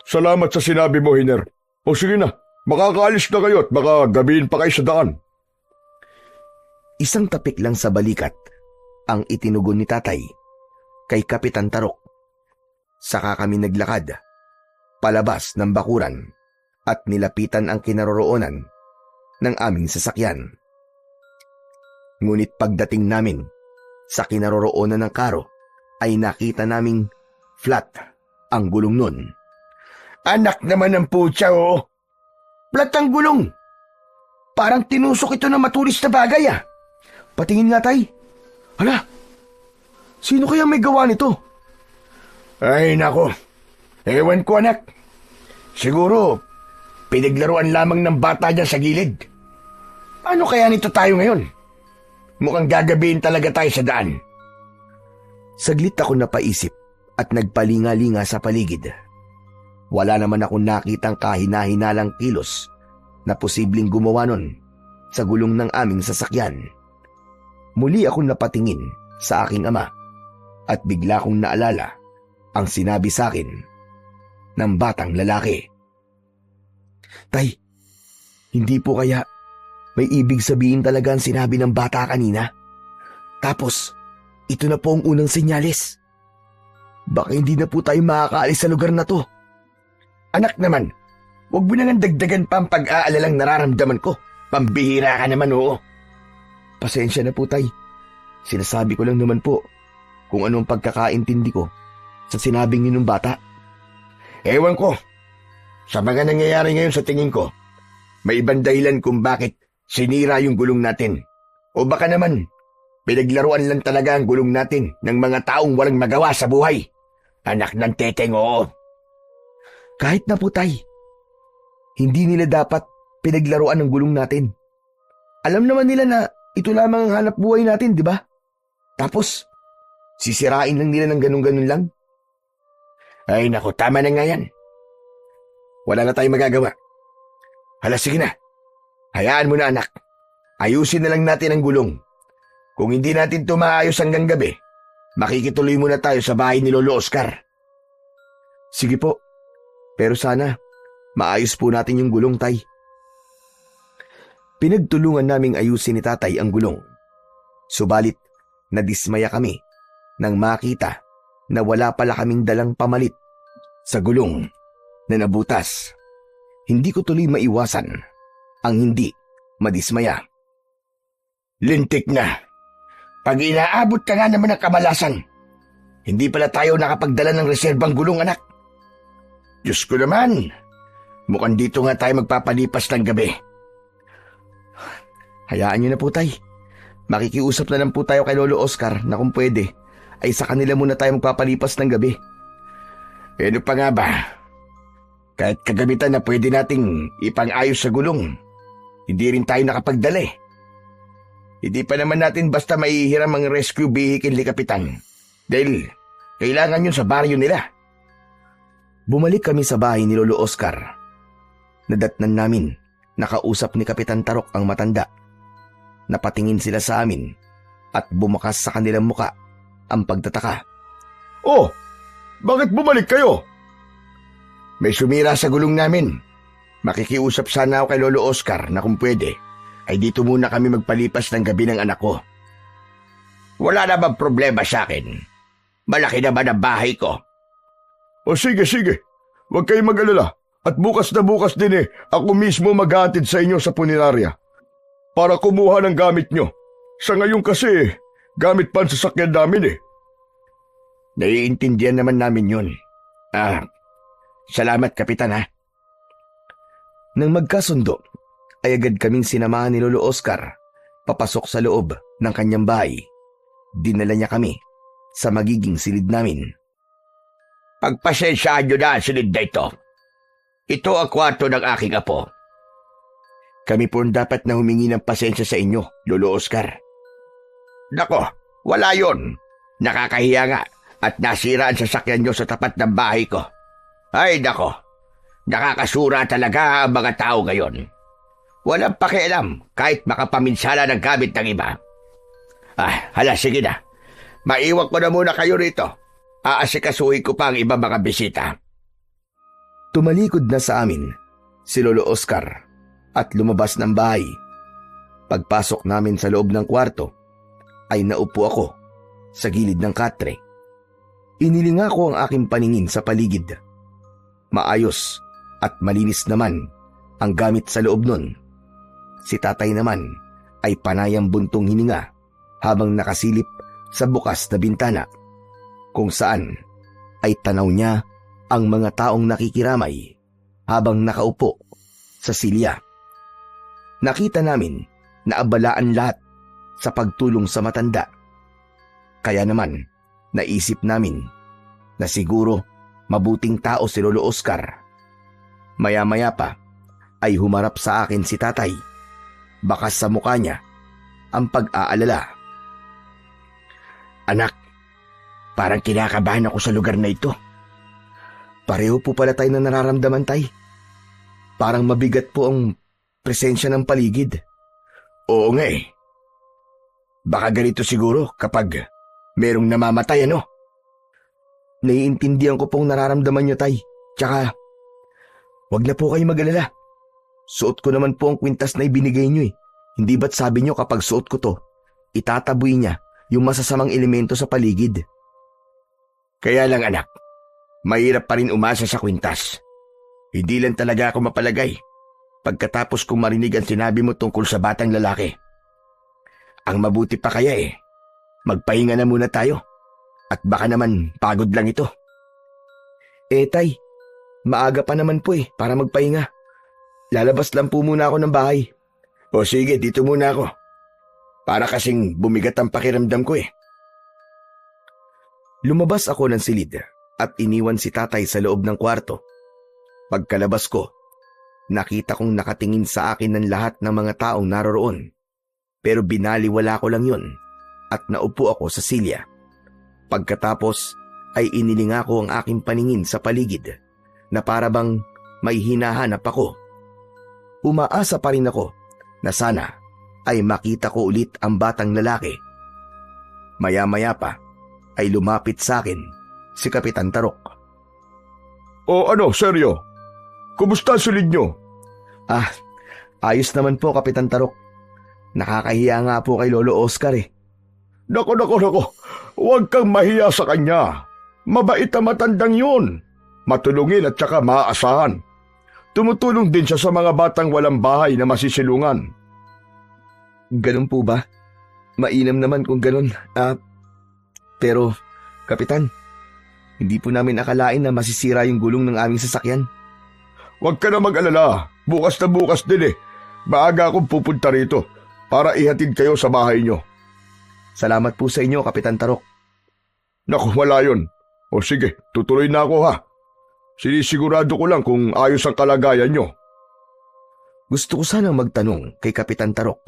S3: Salamat sa sinabi mo, Hiner. O sige na, makakaalis na kayo at baka gabihin pa kayo sa daan.
S1: Isang tapik lang sa balikat ang itinugon ni Tatay kay Kapitan Tarok. Saka kami naglakad palabas ng bakuran at nilapitan ang kinaroroonan ng aming sasakyan. Ngunit pagdating namin sa kinaroroonan ng karo ay nakita naming flat ang gulong nun.
S2: Anak naman ng putya, oh. Flat ang gulong. Parang tinusok ito ng matulis na bagay, ah.
S1: Patingin nga, Tay. Hala, sino kaya may gawa nito?
S2: Ay, nako. Ewan ko, anak. Siguro, pinaglaruan lamang ng bata dyan sa gilid. Paano kaya nito tayo ngayon? Mukhang gagabihin talaga tayo sa daan.
S1: Saglit ako napaisip at nagpalinga-linga sa paligid. Wala naman akong nakitang kahina-hinalang kilos na posibleng gumawa nun sa gulong ng aming sasakyan. Muli akong napatingin sa aking ama at bigla kong naalala ang sinabi sa akin ng batang lalaki. Tay, hindi po kaya May ibig sabihin talaga ang sinabi ng bata kanina. Tapos, ito na po ang unang senyales. Baka hindi na po tayo makakaalis sa lugar na to.
S2: Anak naman, huwag mo nang dagdagan pa ang pag-aalalang nararamdaman ko. Pambihira ka naman, oo.
S1: Pasensya na po, Tay. Sinasabi ko lang naman po kung anong pagkakaintindi ko sa sinabing yun ng bata.
S2: Ewan ko. Sa mga nangyayari ngayon sa tingin ko, may ibang dahilan kung bakit sinira yung gulong natin. O baka naman, pinaglaruan lang talaga ang gulong natin ng mga taong walang magawa sa buhay. Anak ng teteng, oo.
S1: Kahit na po, Tay. Hindi nila dapat pinaglaruan ang gulong natin. Alam naman nila na ito lamang ang hanap buhay natin, di ba? Tapos, sisirain lang nila ng ganun-ganun lang.
S2: Ay naku, tama na nga yan. Wala na tayong magagawa. Hala, sige na. Hayaan mo na, anak. Ayusin na lang natin ang gulong. Kung hindi natin ito maayos hanggang gabi, makikituloy muna tayo sa bahay ni Lolo Oscar.
S1: Sige po. Pero sana, maayos po natin yung gulong, Tay. Pinagtulungan naming ayusin ni Tatay ang gulong. Subalit, nadismaya kami nang makita na wala pala kaming dalang pamalit sa gulong na nabutas. Hindi ko tuloy maiwasan ang hindi madismaya.
S2: Lintik na. Pag inaabot ka nga naman ng kamalasan, hindi pala tayo nakapagdala ng reserbang gulong, anak. Diyos ko naman, mukhang dito nga tayo magpapalipas ng gabi.
S1: Hayaan niyo na po, Tay. Makikiusap na lang po tayo kay Lolo Oscar na kung pwede, ay sa kanila muna tayo magpapalipas ng gabi.
S2: Ano pa nga ba? Kahit kagamitan na pwede nating ipang-ayos sa gulong, hindi rin tayo nakapagdala eh. Hindi pa naman natin basta maihiram ang rescue vehicle ni Kapitan. Dahil kailangan yun sa baryo nila.
S1: Bumalik kami sa bahay ni Lolo Oscar. Nadatnan namin, nakausap ni Kapitan Tarok ang matanda. Napatingin sila sa amin at bumakas sa kanilang muka ang pagtataka.
S3: Oh, bakit bumalik kayo?
S2: May sumira sa gulong namin. Makikiusap sana ako kay Lolo Oscar na kung pwede, ay dito muna kami magpalipas ng gabi ng anak ko. Wala na bang problema sa akin? Malaki na ba ang bahay ko?
S3: O sige, huwag kayong mag-alala. At bukas na bukas din ako mismo maghatid sa inyo sa punerarya para kumuha ng gamit nyo. Sa ngayon kasi, gamit pa ang sasakyan namin
S2: Naiintindihan naman namin yun. Salamat, Kapitan, ha?
S1: Nang magkasundo, ay agad kaming sinamahan ni Lolo Oscar papasok sa loob ng kanyang bahay. Dinala niya kami sa magiging silid namin.
S2: Pagpasensyaan nyo na ang silid na ito. Ito ang kwarto ng aking apo. Kami po dapat na humingi ng pasensya sa inyo, Lolo Oscar. Nako, wala yon. Nakakahiya nga at nasira ang sasakyan nyo sa tapat ng bahay ko. Ay nako, nakakasura talaga ang mga tao ngayon. Walang pakialam kahit makapaminsala ng gamit ng iba. Hala, sige na. Maiwan ko na muna kayo rito. Aasikasuhin ko pa ang iba mga bisita.
S1: Tumalikod na sa amin si Lolo Oscar at lumabas ng bahay. Pagpasok namin sa loob ng kwarto, ay naupo ako sa gilid ng katre. Inilinga ko ang aking paningin sa paligid. Maayos at malinis naman ang gamit sa loob nun. Si Tatay naman ay panayang buntong hininga habang nakasilip sa bukas na bintana, kung saan ay tanaw niya ang mga taong nakikiramay habang nakaupo sa silya. Nakita namin na abalaan lahat sa pagtulong sa matanda. Kaya naman, naisip namin na siguro mabuting tao si Lolo Oscar. Maya-maya pa ay humarap sa akin si Tatay. Bakas sa mukha niya ang pag-aalala.
S2: Anak, parang kinakabahan ako sa lugar na ito.
S1: Pareho po pala tayo na nararamdaman, Tay. Parang mabigat po ang presensya ng paligid.
S2: Oo nga eh. Baka ganito siguro kapag merong namamatay, ano?
S1: Naiintindihan ko pong nararamdaman niyo, Tay. Tsaka, wag na po kayo mag-alala. Suot ko naman po ang kwintas na ibinigay niyo eh. Hindi ba't sabi niyo kapag suot ko to, itataboy niya yung masasamang elemento sa paligid?
S2: Kaya lang anak, mahirap pa rin umasa sa kwintas. Hindi lang talaga ako mapalagay pagkatapos kong marinig ang sinabi mo tungkol sa batang lalaki. Ang mabuti pa kaya magpahinga na muna tayo at baka naman pagod lang ito.
S1: Tay, maaga pa naman po para magpahinga. Lalabas lang po muna ako ng bahay.
S2: O sige, dito muna ako. Para kasing bumigat ang pakiramdam ko.
S1: Lumabas ako ng silid at iniwan si tatay sa loob ng kwarto. Pagkalabas ko, nakita kong nakatingin sa akin ng lahat ng mga taong naroroon. Pero binaliwala ko lang yun at naupo ako sa silya. Pagkatapos ay inilinga ko ang aking paningin sa paligid na para bang may hinahanap ako. Umaasa pa rin ako na sana ay makita ko ulit ang batang lalaki. Maya-maya pa ay lumapit sa akin si Kapitan Tarok.
S3: O ano, seryo? Kumusta ang silid nyo?
S1: Ayos naman po, Kapitan Tarok. Nakakahiya nga po kay Lolo Oscar
S3: Nako. Huwag kang mahiya sa kanya. Mabait na matandang yun. Matulungin at saka maaasahan. Tumutulong din siya sa mga batang walang bahay na masisilungan.
S1: Ganun po ba? Mainam naman kung ganun. Pero, Kapitan, hindi po namin akalain na masisira yung gulong ng aming sasakyan.
S3: Huwag ka na mag-alala. Bukas na bukas din Maaga akong pupunta rito para ihatid kayo sa bahay nyo.
S1: Salamat po sa inyo, Kapitan Tarok.
S3: Naku, wala yun. O sige, tutuloy na ako ha. Sinisigurado ko lang kung ayos ang kalagayan nyo.
S1: Gusto ko sanang magtanong kay Kapitan Tarok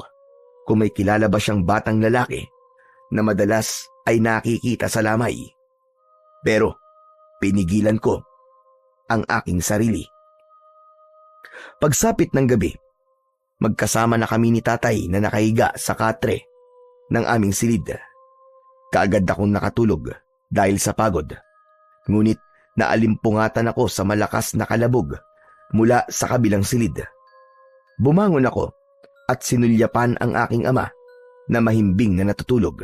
S1: kung may kilala ba siyang batang lalaki na madalas ay nakikita sa lamay. Pero pinigilan ko ang aking sarili. Pagsapit ng gabi, magkasama na kami ni tatay na nakahiga sa katre ng aming silid. Kaagad akong nakatulog dahil sa pagod. Ngunit naalimpungatan ako sa malakas na kalabog mula sa kabilang silid. Bumangon ako at sinulyapan ang aking ama na mahimbing na natutulog.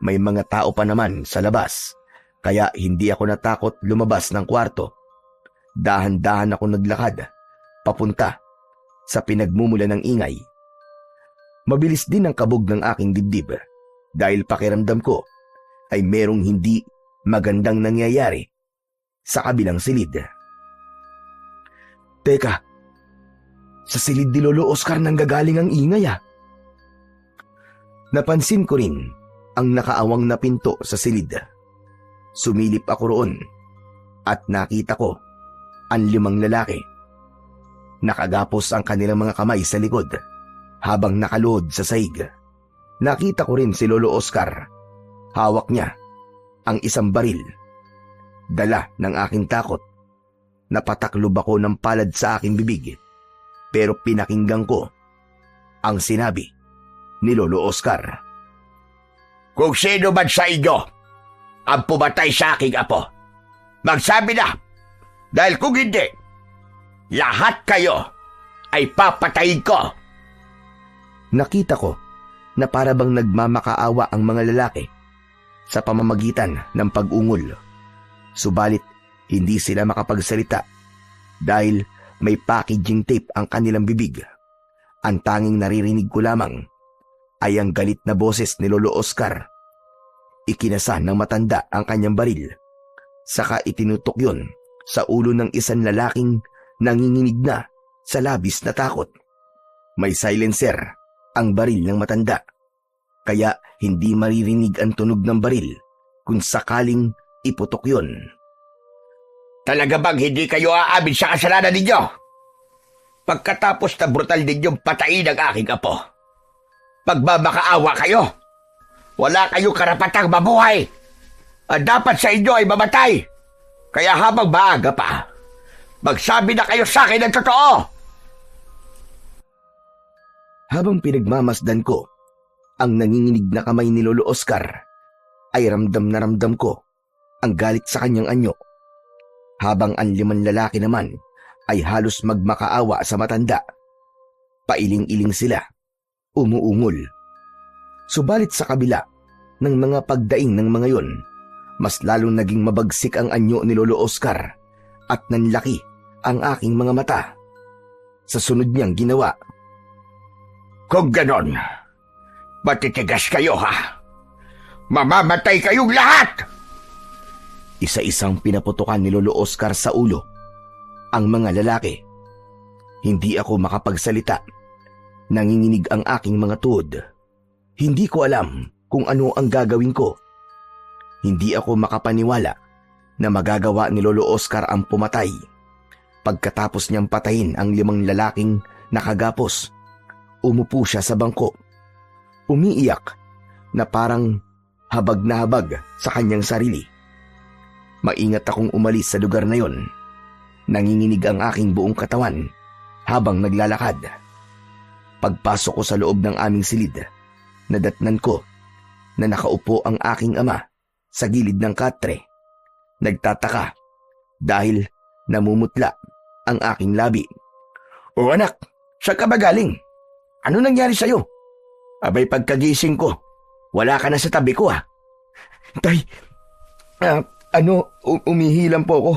S1: May mga tao pa naman sa labas, kaya hindi ako natakot lumabas ng kwarto. Dahan-dahan ako naglakad, papunta sa pinagmumula ng ingay. Mabilis din ang kabog ng aking dibdib dahil pakiramdam ko ay merong hindi magandang nangyayari sa kabilang silid. Teka, sa silid ni Lolo Oscar nanggagaling ang ingay Napansin ko rin ang nakaawang na pinto sa silid. Sumilip ako roon at nakita ko ang 5 lalaki. Nakagapos ang kanilang mga kamay sa likod habang nakaluhod sa sahig. Nakita ko rin si Lolo Oscar. Hawak niya ang isang baril. Dala ng aking takot, napataklob ako ng palad sa aking bibig. Pero pinakinggan ko ang sinabi ni Lolo Oscar.
S2: Kung sino man sa inyo ang pumatay sa aking apo, magsabi na, dahil kung hindi, lahat kayo ay papatayin ko.
S1: Nakita ko na para bang nagmamakaawa ang mga lalaki sa pamamagitan ng pag-ungol. Subalit, hindi sila makapagsalita dahil may packaging tape ang kanilang bibig. Ang tanging naririnig ko lamang ay ang galit na boses ni Lolo Oscar. Ikinasa ng matanda ang kanyang baril. Saka itinutok yon sa ulo ng isang lalaking nanginginig na sa labis na takot. May silencer ang baril ng matanda, kaya hindi maririnig ang tunog ng baril kung sakaling iputok yon.
S2: Talaga bang hindi kayo aamin sa kasalanan ninyo? Pagkatapos na brutal ninyong patayin ang aking apo, pagmamakaawa kayo, wala kayong karapatang mabuhay. Ang dapat sa inyo ay mamatay. Kaya habang maaga pa, magsabi na kayo sa akin ng totoo.
S1: Habang pinagmamasdan ko ang nanginginig na kamay ni Lolo Oscar, ay ramdam na ramdam ko ang galit sa kanyang anyo. Habang ang 5 lalaki naman ay halos magmakaawa sa matanda. Pailing-iling sila umuungol. Subalit sa kabila ng mga pagdaing ng mga yon, mas lalong naging mabagsik ang anyo ni Lolo Oscar at nanlaki ang aking mga mata. Sa sunod niyang ginawa,
S2: Kung ganon, matitigas kayo ha. Mamamatay kayong lahat!
S1: isa-isang pinaputukan ni Lolo Oscar sa ulo ang mga lalaki. Hindi ako makapagsalita. Nanginginig ang aking mga tuhod. Hindi ko alam kung ano ang gagawin ko. Hindi ako makapaniwala na magagawa ni Lolo Oscar ang pumatay. Pagkatapos niyang patayin ang 5 lalaking nakagapos, umupo siya sa bangko. Umiiyak na parang habag na habag sa kanyang sarili. Maingat akong umalis sa lugar na yon. Nanginginig ang aking buong katawan habang naglalakad. Pagpasok ko sa loob ng aming silid, nadatnan ko na nakaupo ang aking ama sa gilid ng katre. Nagtataka dahil namumutla ang aking labi.
S2: O anak, saan ka ba galing? Ano nangyari sa'yo? Abay pagkagising ko, wala ka na sa tabi ko ah.
S1: Tay, umihilang po ako.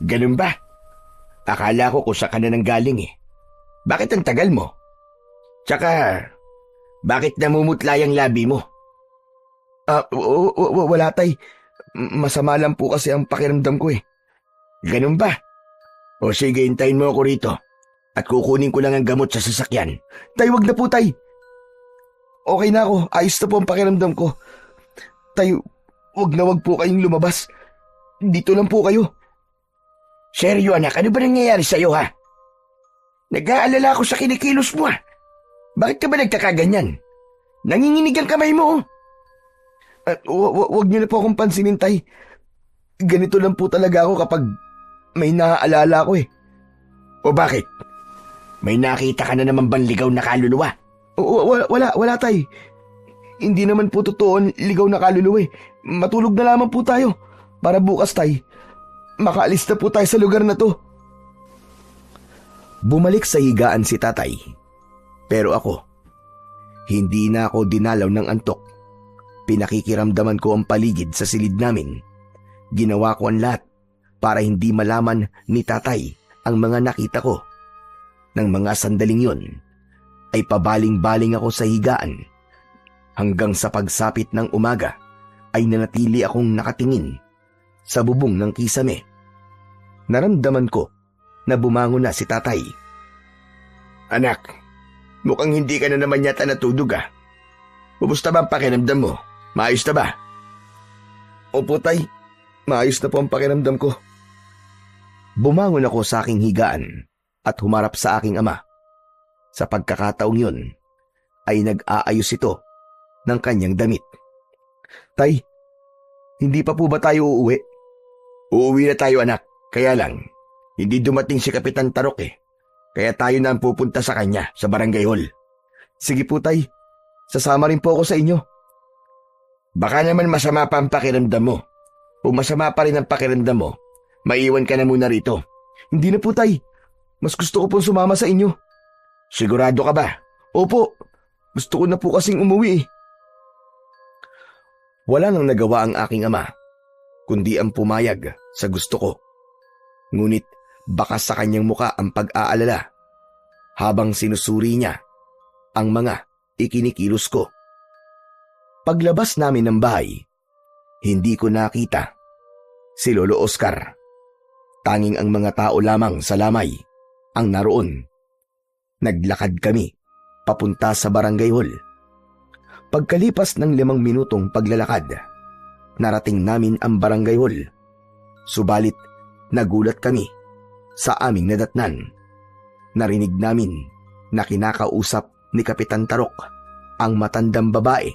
S2: Ganun ba? Akala ko kung saan ka na nang galing eh. Bakit ang tagal mo? Tsaka, bakit namumutla yung labi mo?
S1: Wala tay. Masama lang po kasi ang pakiramdam ko eh.
S2: Ganun ba? O sige, hintayin mo ako rito at kukunin ko lang ang gamot sa sasakyan.
S1: Tay, wag na po tay. Okay na ako. Ayos na po ang pakiramdam ko. Tay, wag po kayong lumabas. Dito lang po kayo.
S2: Seryo anak, ano ba nangyayari sa'yo ha? Nag-aalala ako sa kinikilos mo ha. Bakit ka ba nagkakaganyan? Nanginginig ang kamay mo.
S1: Wag niyo na po akong pansinin, tay. Ganito lang po talaga ako kapag may naaalala ko eh.
S2: O bakit? May nakita ka na naman bang ligaw na kaluluwa?
S1: Wala tay. Hindi naman po totoo ang ligaw na kaluluwa eh. Matulog na lamang po tayo. Para bukas tay, makaalis na po tayo sa lugar na to. Bumalik sa higaan si tatay. Pero ako, hindi na ako dinalaw ng antok. Pinakikiramdaman ko ang paligid sa silid namin. Ginawa ko ang lahat para hindi malaman ni tatay ang mga nakita ko. Nang mga sandaling yun, ay pabaling-baling ako sa higaan. Hanggang sa pagsapit ng umaga, ay nanatili akong nakatingin sa bubong ng kisame. Naramdaman ko na bumangon na si tatay.
S2: Anak, mukhang hindi ka na naman yata natulog ah. Kumusta ba ang pakiramdam mo? Maayos na ba?
S1: Opo tay, maayos na po ang pakiramdam ko. Bumangon ako sa aking higaan at humarap sa aking ama. Sa pagkakataong yun, ay nag-aayos ito ng kanyang damit. Tay, hindi pa po ba tayo uuwi?
S2: Uuwi na tayo anak, kaya lang, hindi dumating si Kapitan Tarok eh. Kaya tayo na ang pupunta sa kanya sa barangay hall.
S1: Sige po tay, sasama rin po ako sa inyo.
S2: Baka naman masama pa ang pakiramdam mo. Kung masama pa rin ang pakiramdam mo, maiwan ka na muna rito.
S1: Hindi na po tay, mas gusto ko pong sumama sa inyo.
S2: Sigurado ka ba?
S1: Opo, gusto ko na po kasing umuwi eh. Wala nang nagawa ang aking ama, kundi ang pumayag sa gusto ko. Ngunit baka sa kanyang muka ang pag-aalala habang sinusuri niya ang mga ikinikilos ko. Paglabas namin ng bahay, hindi ko nakita si Lolo Oscar. Tanging ang mga tao lamang sa lamay ang naroon. Naglakad kami papunta sa barangay hall. Pagkalipas ng 5 minutong paglalakad, narating namin ang barangay hall. Subalit nagulat kami sa aming nadatnan. Narinig namin na kinakausap ni Kapitan Tarok ang matandang babae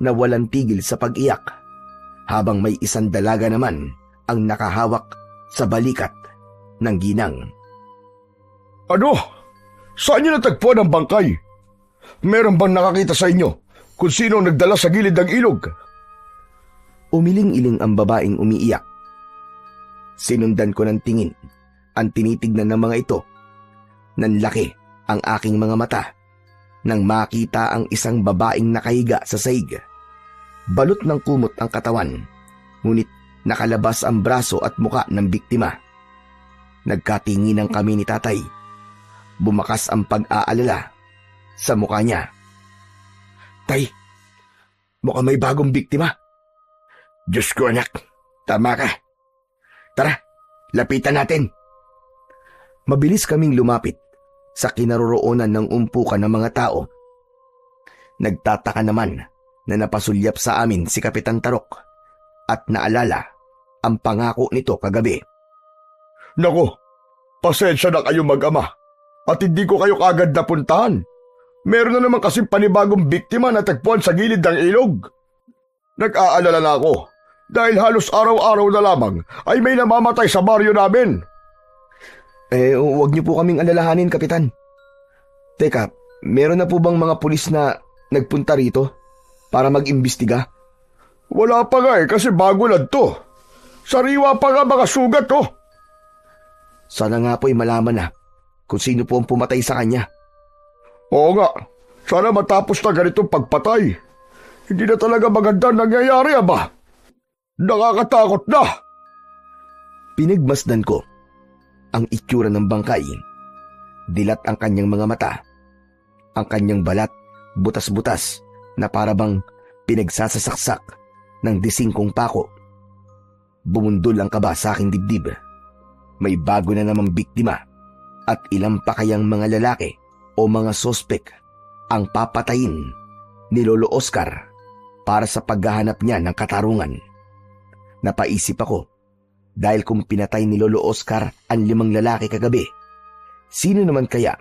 S1: na walang tigil sa pag-iyak, habang may isang dalaga naman ang nakahawak sa balikat ng ginang.
S3: Ano? Saan niyo natagpuan ang bangkay? Meron bang nakakita sa inyo kung sino ang nagdala sa gilid ng ilog?
S1: Umiling-iling ang babaeng umiiyak. Sinundan ko ng tingin ang tinitignan ng mga ito. Nanlaki ang aking mga mata. nang makita ang isang babaeng nakahiga sa sahig. Balot ng kumot ang katawan, ngunit nakalabas ang braso at muka ng biktima. Nagkatinginan kami ni tatay. Bumakas ang pag-aalala sa mukha niya.
S2: Tay, mukhang may bagong biktima. Diyos ko anak, tama ka. Tara, lapitan natin.
S1: Mabilis kaming lumapit sa kinaroroonan ng umpukan ng mga tao. Nagtataka naman na napasulyap sa amin si Kapitan Tarok at naalala ang pangako nito kagabi.
S3: Naku, pasensya na kayo mag-ama at hindi ko kayo kagad napuntahan. Meron na naman kasing panibagong biktima na tagpuan sa gilid ng ilog. Nag-aalala na ako dahil halos araw-araw na lamang ay may namamatay sa baryo namin.
S1: Huwag niyo po kaming alalahanin, Kapitan. Teka, meron na po bang mga pulis na nagpunta rito para mag-imbestiga?
S3: Wala pa nga kasi bago lang to. Sariwa pa nga mga sugat to.
S1: Sana nga po'y malaman na kung sino po ang pumatay sa kanya.
S3: Oo nga, sana matapos na ganitong pagpatay. Hindi na talaga maganda nangyayari, aba. Nakakatakot na.
S1: Pinagmasdan ko ang itsura ng bangkay. Dilat ang kanyang mga mata. Ang kanyang balat, butas-butas na parabang pinagsasasaksak ng disingkong pako. Bumundol ang kaba sa aking dibdib. May bago na namang biktima at ilang pa kayang mga lalaki o mga sospek ang papatayin ni Lolo Oscar para sa paghahanap niya ng katarungan. Napaisip ako, dahil kung pinatay ni Lolo Oscar ang 5 lalaki kagabi, sino naman kaya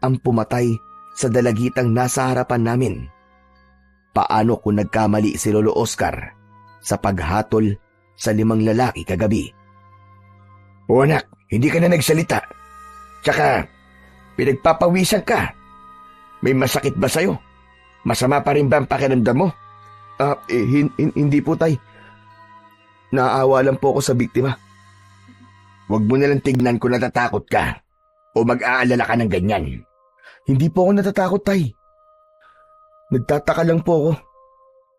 S1: ang pumatay sa dalagitang nasa harapan namin? Paano kung nagkamali si Lolo Oscar sa paghatol sa 5 lalaki kagabi?
S2: O anak, hindi ka na nagsalita. Tsaka, pinagpapawisan ka. May masakit ba sa'yo? Masama pa rin ba ang pakiramdam mo?
S1: Hindi po, tay. Naawa lang po ako sa biktima.
S2: Huwag mo nalang tignan kung natatakot ka o mag-aalala ka ng ganyan.
S1: Hindi po ako natatakot, tay. Nagtataka lang po ako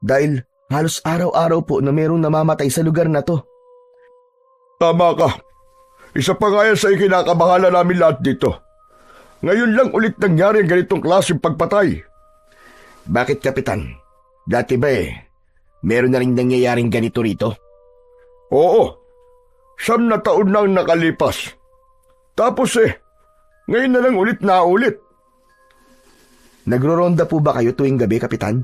S1: dahil halos araw-araw po na mayroong namamatay sa lugar na to.
S3: Tama ka. Isa pa nga yan sa ikinakabahala namin lahat dito. Ngayon lang ulit nangyari ang ganitong klaseng pagpatay.
S2: Bakit, Kapitan? Dati ba meron na rin nangyayaring ganito rito?
S3: Oo. 9 na taon nang nakalipas. Tapos ngayon na lang ulit na ulit.
S1: Nagroronda po ba kayo tuwing gabi, Kapitan?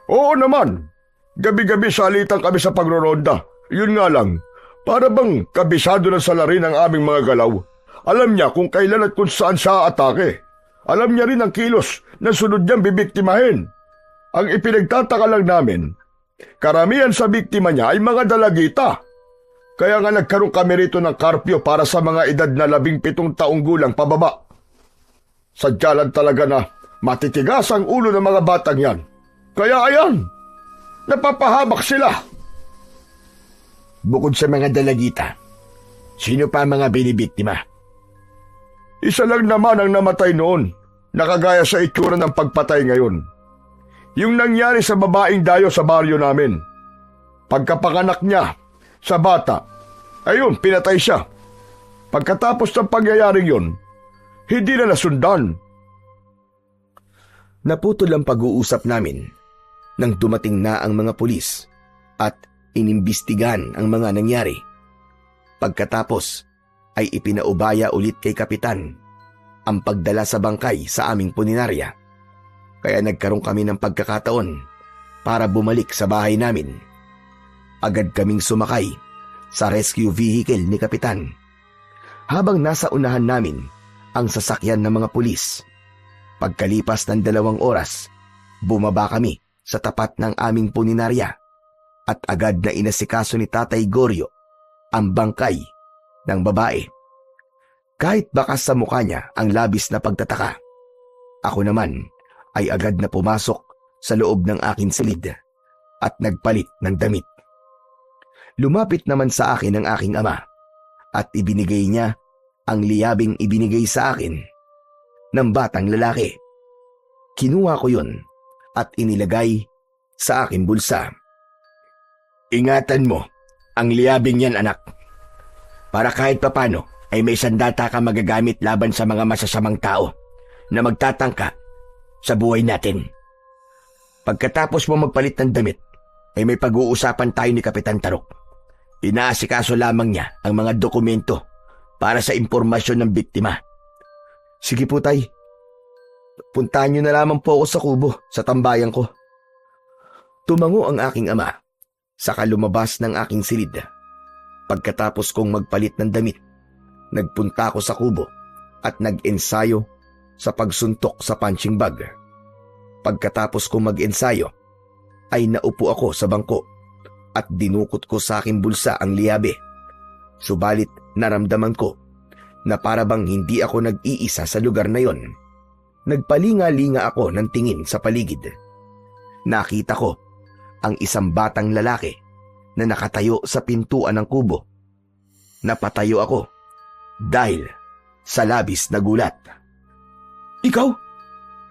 S3: Oo naman. Gabi-gabi salitan kami sa pagroronda. Yun nga lang, para bang kabisado na sa larin ang aming mga galaw. Alam niya kung kailan at kung saan siya atake. Alam niya rin ang kilos na sunod niyang bibiktimahin. Ang ipinagtataka lang namin, karamihan sa biktima niya ay mga dalagita. Kaya nga nagkaroon kami rito ng karpyo para sa mga edad na 17 taong gulang pababa. Sadya lang talaga na matitigas ang ulo ng mga batang yan. Kaya ayan, napapahamak sila.
S2: Bukod sa mga dalagita, sino pa ang mga binibiktima?
S3: Isa lang naman ang namatay noon, nakagaya sa itsura ng pagpatay ngayon. Yung nangyari sa babaeng dayo sa baryo namin. Pagkapanganak niya sa bata, ayun, pinatay siya. Pagkatapos ng pangyayaring yun, hindi na nasundan.
S1: Naputol ang pag-uusap namin nang dumating na ang mga pulis at inimbestigahan ang mga nangyari. Pagkatapos ay ipinaubaya ulit kay Kapitan ang pagdala sa bangkay sa aming puninarya. Kaya nagkaroon kami ng pagkakataon para bumalik sa bahay namin. Agad kaming sumakay sa rescue vehicle ni Kapitan. Habang nasa unahan namin ang sasakyan ng mga pulis, pagkalipas ng 2 oras, bumaba kami sa tapat ng aming puninarya at agad na inasikaso ni Tatay Goryo ang bangkay ng babae. Kahit bakas sa mukha niya ang labis na pagtataka, ako naman ay agad na pumasok sa loob ng aking silid at nagpalit ng damit. Lumapit naman sa akin ang aking ama at ibinigay niya ang liyabing ibinigay sa akin ng batang lalaki. Kinuha ko yun at inilagay sa aking bulsa.
S2: Ingatan mo ang liyabing yan, anak. Para kahit papano ay may sandata ka magagamit laban sa mga masasamang tao na magtatangka sa buhay natin. Pagkatapos mo magpalit ng damit, ay may pag-uusapan tayo ni Kapitan Tarok. Inaasikaso lamang niya ang mga dokumento para sa impormasyon ng biktima.
S1: Sige po, tay. Puntahan niyo na lamang po ako sa kubo, sa tambayan ko. Tumango ang aking ama, saka lumabas ng aking silid. Pagkatapos kong magpalit ng damit, nagpunta ako sa kubo at nag-ensayo sa pagsuntok sa punching bag. Pagkatapos kong mag-ensayo, ay naupo ako sa bangko at dinukot ko sa aking bulsa ang liyabe. Subalit naramdaman ko na para bang hindi ako nag-iisa sa lugar na yon. Nagpalinga-linga ako ng tingin sa paligid. Nakita ko ang isang batang lalaki na nakatayo sa pintuan ng kubo. Napatayo ako dahil sa labis na gulat. Ikaw?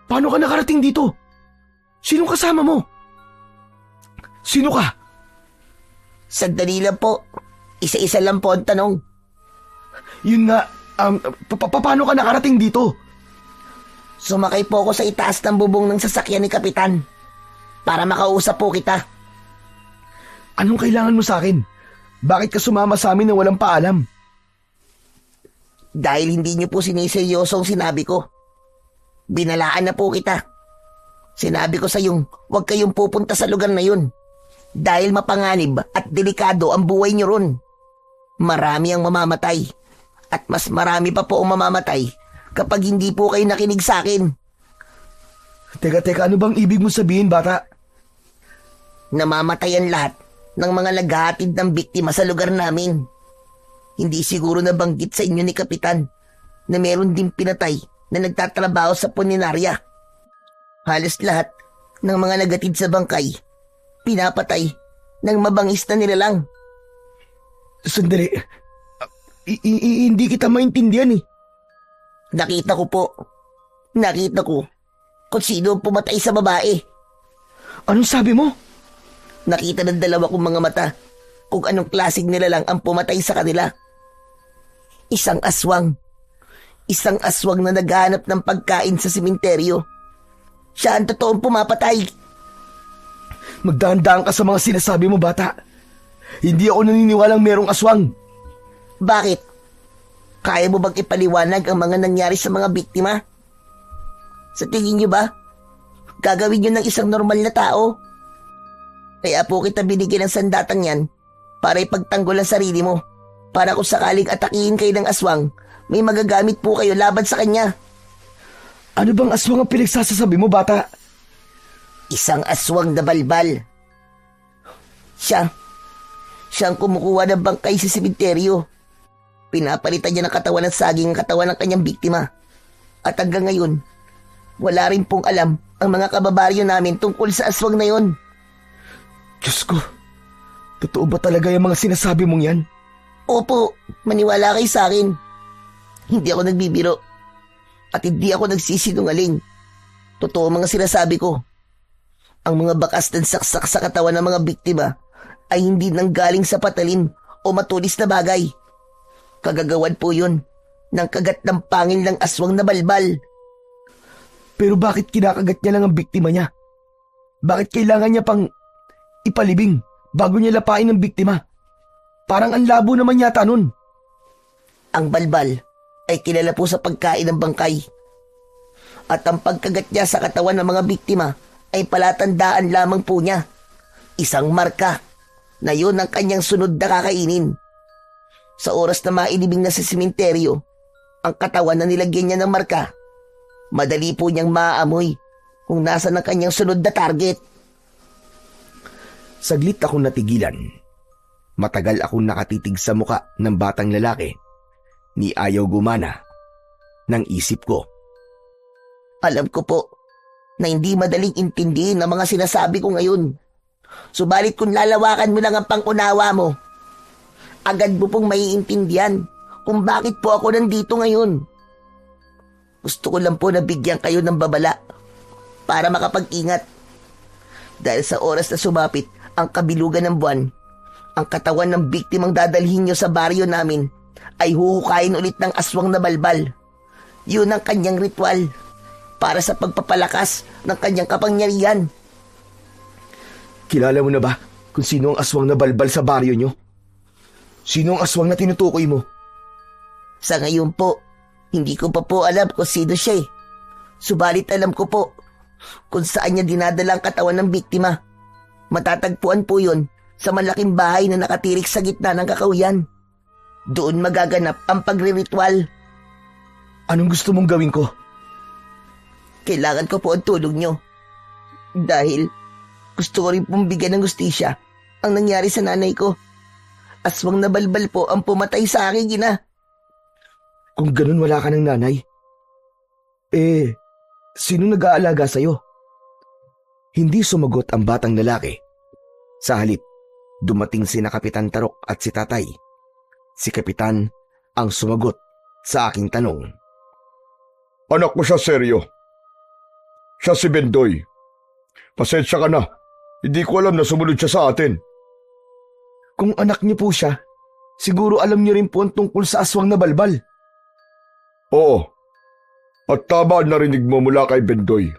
S1: Paano ka nakarating dito? Sinong kasama mo? Sino ka?
S4: Sandali lang po. Isa-isa lang po ang tanong.
S1: Yun nga, paano ka nakarating dito?
S4: Sumakay po ako sa itaas ng bubong ng sasakyan ni Kapitan para makausap po kita.
S1: Anong kailangan mo sa akin? Bakit ka sumama sa amin na walang paalam?
S4: Dahil hindi niyo po siniseryoso ang sinabi ko. Binalaan na po kita. Sinabi ko sa yung huwag kayong pupunta sa lugar na yun. Dahil mapanganib at delikado ang buhay niyo ron. Marami ang mamamatay. At mas marami pa po ang mamamatay kapag hindi po kayo nakinig sa akin.
S1: Teka, ano bang ibig mo sabihin, bata?
S4: Namamatay ang lahat ng mga naghahatid ng biktima sa lugar namin. Hindi siguro nabanggit sa inyo ni Kapitan na meron din pinatay na nagtatrabaho sa punerarya. Halos lahat ng mga nagatid sa bangkay, pinapatay ng mabangis na nilalang.
S1: Sandali. Hindi kita maintindihan eh.
S4: Nakita ko po. Nakita ko kung sino ang pumatay sa babae.
S1: Anong sabi mo?
S4: Nakita ng dalawa kong mga mata kung anong klaseng nilalang ang pumatay sa kanila. Isang aswang. Isang aswang na naghahanap ng pagkain sa sementeryo. Siya ang totoong pumapatay.
S1: Magdahan-dahan ka sa mga sinasabi mo, bata. Hindi ako naniniwalang merong aswang.
S4: Bakit? Kaya mo bang ipaliwanag ang mga nangyari sa mga biktima? Sa tingin niyo ba, gagawin niyo ng isang normal na tao? Kaya po kita binigyan ng sandatang yan para ipagtanggol ang sarili mo. Para kung sakaling atakihin kayo ng aswang, may magagamit po kayo laban sa kanya.
S1: Ano bang aswang ang pinagsasasabi mo, bata?
S4: Isang aswang na balbal. Siya ang kumukuha ng bangkay sa sementeryo. Pinapalitan niya ng katawan ng saging ang katawan ng kanyang biktima. At hanggang ngayon, wala rin pong alam ang mga kababaryo namin tungkol sa aswang na yon.
S1: Diyos ko, totoo ba talaga yung mga sinasabi mong yan?
S4: Opo, maniwala kayo sa akin. Hindi ako nagbibiro. At hindi ako nagsisinungaling. Totoo ang mga sinasabi ko. Ang mga bakas ng saksak sa katawan ng mga biktima ay hindi nanggaling sa patalim o matulis na bagay. Kagagawan po yun ng kagat ng pangil ng aswang na balbal.
S1: Pero bakit kinakagat niya lang ang biktima niya? Bakit kailangan niya pang ipalibing bago niya lapain ang biktima? Parang ang labo naman yata nun.
S4: Ang balbal ay kilala po sa pagkain ng bangkay. At ang pagkagat niya sa katawan ng mga biktima ay palatandaan lamang po niya. Isang marka na yun ang kanyang sunod na kakainin. Sa oras na mailibing na sa sementeryo, ang katawan na nilagyan niya ng marka, madali po niyang maaamoy kung nasa ang kanyang sunod na target.
S1: Saglit akong natigilan. Matagal akong nakatitig sa muka ng batang lalaki. Ni ayaw gumana ng isip ko.
S4: Alam ko po na hindi madaling intindihin ang mga sinasabi ko ngayon. Subalit kung lalawakan mo lang ang pangunawa mo, agad mo pong maiintindihan kung bakit po ako nandito ngayon. Gusto ko lang po na bigyan kayo ng babala para makapag-ingat. Dahil sa oras na sumapit ang kabilugan ng buwan, ang katawan ng biktimang dadalhin nyo sa baryo namin ay huhukayin ulit ng aswang na balbal. Yun ang kanyang ritual para sa pagpapalakas ng kanyang kapangyarihan.
S1: Kilala mo na ba kung sino ang aswang na balbal sa baryo nyo? Sino ang aswang na tinutukoy mo?
S4: Sa ngayon po, hindi ko pa po alam kung sino siya eh. Subalit alam ko po kung saan niya dinadala ang katawan ng biktima. Matatagpuan po yun sa malaking bahay na nakatirik sa gitna ng kakahuyan. Doon magaganap ang pagriritual.
S1: Anong gusto mong gawin ko?
S4: Kailangan ko po ang tulong nyo. Dahil gusto ko rin pong bigyan ng hustisya ang nangyari sa nanay ko. Aswang na balbal po ang pumatay sa aking ina.
S1: Kung ganun wala ka ng nanay, sino nag-aalaga sa'yo? Hindi sumagot ang batang lalaki. Sa halip, dumating sina Kapitan Tarok at si Tatay. Si Kapitan ang sumagot sa aking tanong.
S3: Anak ko siya, seryo. Siya si Bendoy. Pasensya ka na. Hindi ko alam na sumunod siya sa atin.
S1: Kung anak niyo po siya, siguro alam niyo rin po ang tungkol sa aswang na balbal.
S3: Oo. At tama ang narinig mo mula kay Bendoy.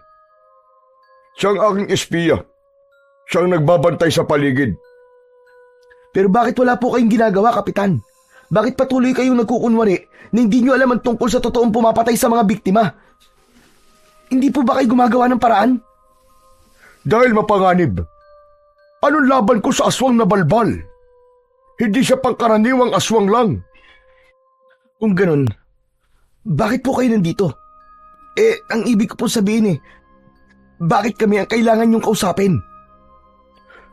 S3: Siyang aking espiya. Siyang nagbabantay sa paligid.
S1: Pero bakit wala po kayong ginagawa, Kapitan? Bakit patuloy kayong nagkukunwari na hindi niyo alam ang tungkol sa totoong pumapatay sa mga biktima? Hindi po ba kayo gumagawa ng paraan?
S3: Dahil mapanganib. Anong laban ko sa aswang na balbal? Hindi siya pangkaraniwang aswang lang.
S1: Kung ganun, bakit po kayo nandito? Ang ibig ko po sabihin bakit kami ang kailangan niyong kausapin?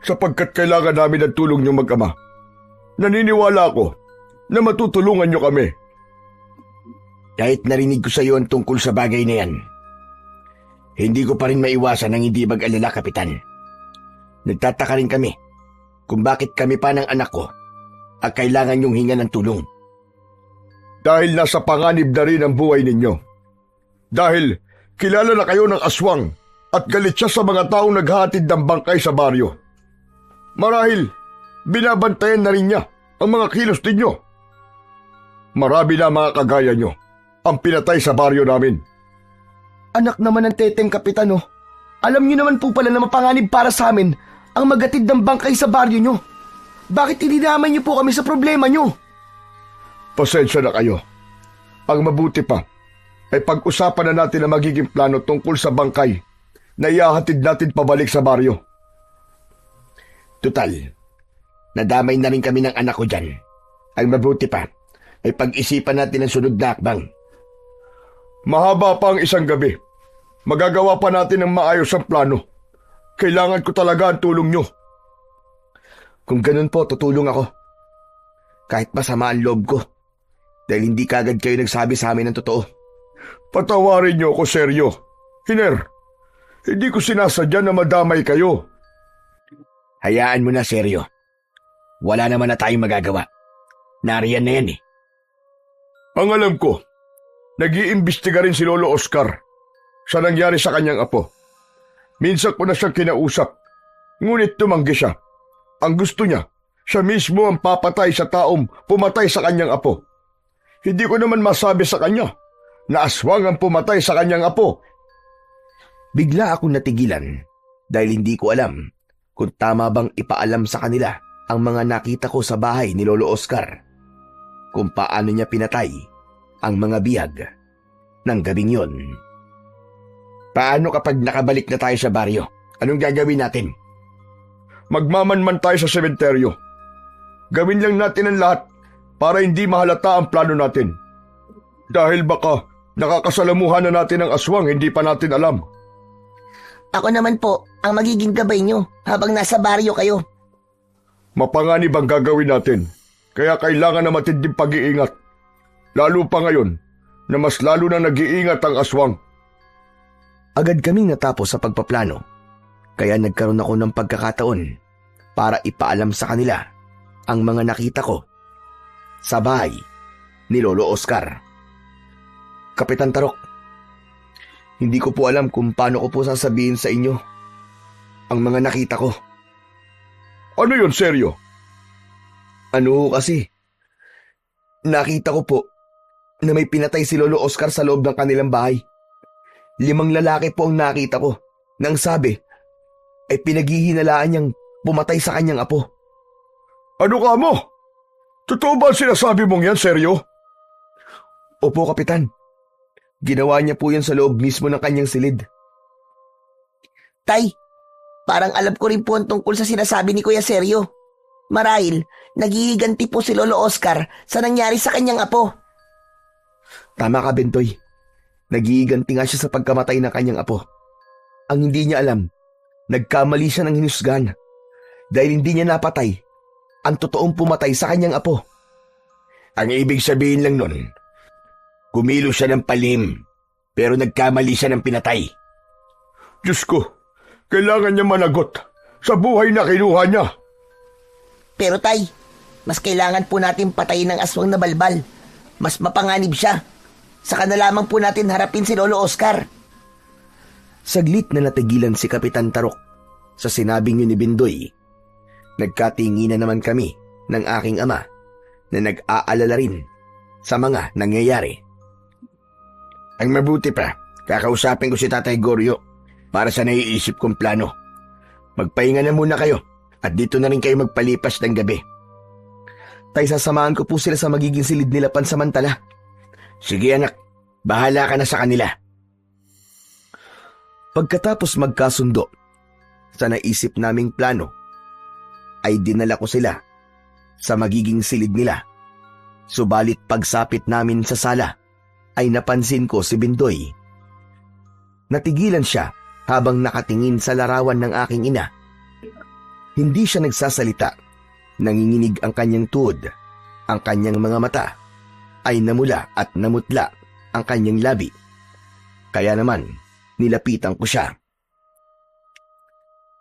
S3: Sapagkat kailangan namin ng tulong niyong mag-ama. Naniniwala ako na matutulungan niyo kami.
S2: Kahit narinig ko sa iyo ang tungkol sa bagay na yan, hindi ko pa rin maiwasan ang hindi mag-alala, Kapitan. Nagtataka rin kami kung bakit kami pa ng anak ko ang kailangan niyong hinga ng tulong.
S3: Dahil nasa panganib na rin ang buhay ninyo. Dahil kilala na kayo ng aswang at galit siya sa mga taong naghahatid ng bangkay sa baryo. Marahil, binabantayan na rin niya ang mga kilos ninyo. Marami na mga kagaya nyo ang pinatay sa baryo namin.
S1: Anak naman ng teteng, Kapitan, Alam niyo naman po pala na mapanganib para sa amin ang magatid ng bangkay sa baryo nyo. Bakit idinamay niyo po kami sa problema nyo?
S3: Pasensya na kayo. Ang mabuti pa ay pag-usapan na natin ang magiging plano tungkol sa bangkay na iahatid natin pabalik sa baryo.
S2: Tutal, nadamay na rin kami ng anak ko dyan. Ang mabuti pa ay pag-isipan natin ang sunod na akbang.
S3: Mahaba pa ang isang gabi. Magagawa pa natin ang maayos ang plano. Kailangan ko talaga ang tulong nyo.
S1: Kung ganun po, tutulong ako. Kahit masama ang loob ko. Dahil hindi kagad kayo nagsabi sa amin ng totoo.
S3: Patawarin nyo ako, seryo. Hiner, hindi ko sinasadya na madamay kayo.
S2: Hayaan mo na, seryo. Wala naman na tayong magagawa. Nariyan na yan
S3: Ang alam ko, nag-iimbestiga rin si Lolo Oscar sa nangyari sa kanyang apo. Minsan ko na siyang kinausap, ngunit tumanggi siya. Ang gusto niya, siya mismo ang papatay sa taong pumatay sa kanyang apo. Hindi ko naman masabi sa kanya na aswang ang pumatay sa kanyang apo.
S1: Bigla akong natigilan dahil hindi ko alam kung tama bang ipaalam sa kanila ang mga nakita ko sa bahay ni Lolo Oscar. Kung paano niya pinatay ang mga biyag ng gabing yon.
S2: Paano kapag nakabalik na tayo sa baryo? Anong gagawin natin?
S3: Magmamanman tayo sa sementeryo. Gawin lang natin ang lahat para hindi mahalata ang plano natin. Dahil baka nakakasalamuhan na natin ang aswang hindi pa natin alam.
S4: Ako naman po ang magiging gabay nyo habang nasa baryo kayo.
S3: Mapanganib ang gagawin natin, kaya kailangan na matinding pag-iingat. Lalo pa ngayon na mas lalo na nag-iingat ang aswang.
S1: Agad kaming natapos sa pagpaplano, kaya nagkaroon ako ng pagkakataon para ipaalam sa kanila ang mga nakita ko sa bahay ni Lolo Oscar. Kapitan Tarok, Hindi ko po alam kung paano ko po sasabihin sa inyo ang mga nakita ko.
S3: Ano yun, seryo?
S1: Ano ho kasi? Nakita ko po na may pinatay si Lolo Oscar sa loob ng kanilang bahay. 5 lalaki po ang nakita ko nang sabi ay pinaghihinalaan niyang pumatay sa kanyang apo.
S3: Ano ka mo? Totoo ba ang sinasabi mong yan, seryo?
S1: Opo, Kapitan. Ginawa niya po yan sa loob mismo ng kanyang silid.
S4: Tay, parang alam ko rin po ang tungkol sa sinasabi ni Kuya Seryo. Marahil, naghihiganti po si Lolo Oscar sa nangyari sa kanyang apo.
S1: Tama ka, Bentoy. Naghihiganti nga siya sa pagkamatay ng kanyang apo. Ang hindi niya alam, nagkamali siya ng hinusgan dahil hindi niya napatay ang totoong pumatay sa kanyang apo.
S2: Ang ibig sabihin lang nun, kumilo siya ng palihim, pero nagkamali siya ng pinatay.
S3: Diyos ko, kailangan niya managot sa buhay na kinuha niya.
S4: Pero tay, mas kailangan po natin patayin ng aswang na balbal. Mas mapanganib siya. Saka na lamang po natin harapin si Lolo Oscar.
S1: Saglit na natigilan si Kapitan Tarok sa sinabing yun ni Bindoy. Nagkatinginan naman kami ng aking ama na nag-aalala rin sa mga nangyayari.
S2: Ang mabuti pa, kakausapin ko si Tatay Goryo para sa naiisip kong plano. Magpahinga na muna kayo at dito na rin kayo magpalipas ng gabi.
S1: Tay, sasamahan ko po sila sa magiging silid nila pansamantala.
S2: Sige anak, bahala ka na sa kanila.
S1: Pagkatapos magkasundo sa naisip naming plano, ay dinala ko sila sa magiging silid nila. Subalit pagsapit namin sa sala, ay napansin ko si Bindoy. Natigilan siya habang nakatingin sa larawan ng aking ina. Hindi siya nagsasalita. Nanginginig ang kanyang tuhod. Ang kanyang mga mata ay namula at namutla ang kanyang labi. Kaya naman, nilapitan ko siya.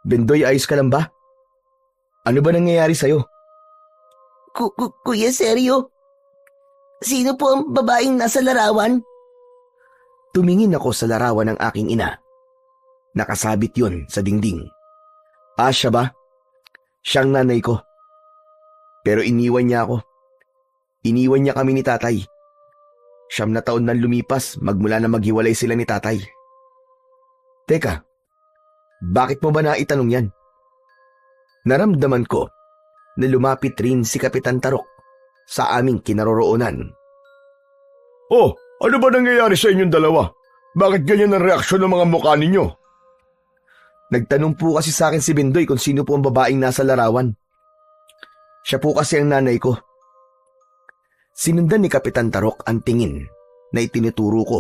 S1: Bindoy, ayos ka lang ba? Ano ba nangyayari sa'yo?
S4: Kuya Seryo, sino po ang babaeng nasa larawan?
S1: Tumingin ako sa larawan ng aking ina. Nakasabit yun sa dingding. Siya ba? Siyang nanay ko. Pero iniwan niya ako. Iniwan niya kami ni tatay. 9 na taon nang lumipas magmula na maghiwalay sila ni tatay. Teka, bakit mo ba naitanong yan? Naramdaman ko na lumapit rin si Kapitan Tarok sa aming kinaroroonan.
S3: Oh, ano ba nangyayari sa inyong dalawa? Bakit ganyan ang reaksyon ng mga mukha ninyo?
S1: Nagtanong po kasi sa akin si Bindoy kung sino po ang babaeng nasa larawan. Siya po kasi ang nanay ko. Sinundan ni Kapitan Tarok ang tingin na itinuturo ko.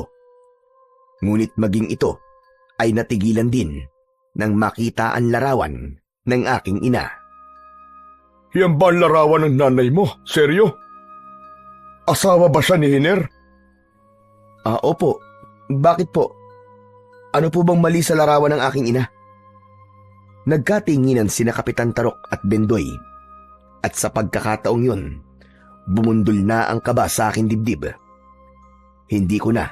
S1: Ngunit maging ito ay natigilan din nang makita ang larawan ng aking ina.
S3: Yan ba ang larawan ng nanay mo? Seryo? Asawa ba siya ni Hiner?
S1: Opo. Bakit po? Ano po bang mali sa larawan ng aking ina? Nagkatinginan sina Kapitan Tarok at Bindoy. At sa pagkakataong yun, bumundol na ang kaba sa aking dibdib. Hindi ko na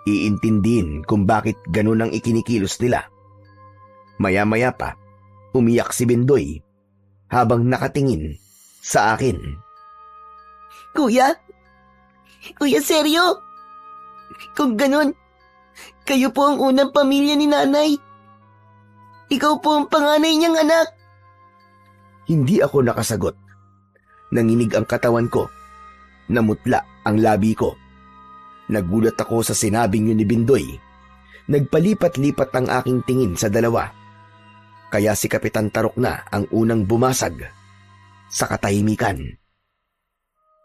S1: iintindihin kung bakit ganun ang ikinikilos nila. Maya-maya pa, umiyak si Bindoy habang nakatingin sa akin.
S4: Kuya? Kuya Seryo? Kung ganun, kayo po ang unang pamilya ni nanay. Ikaw po ang panganay niyang anak.
S1: Hindi ako nakasagot. Nanginig ang katawan ko. Namutla ang labi ko. Nagulat ako sa sinabing yun ni Bindoy. Nagpalipat-lipat ang aking tingin sa dalawa. Kaya si Kapitan Tarok na ang unang bumasag sa katahimikan.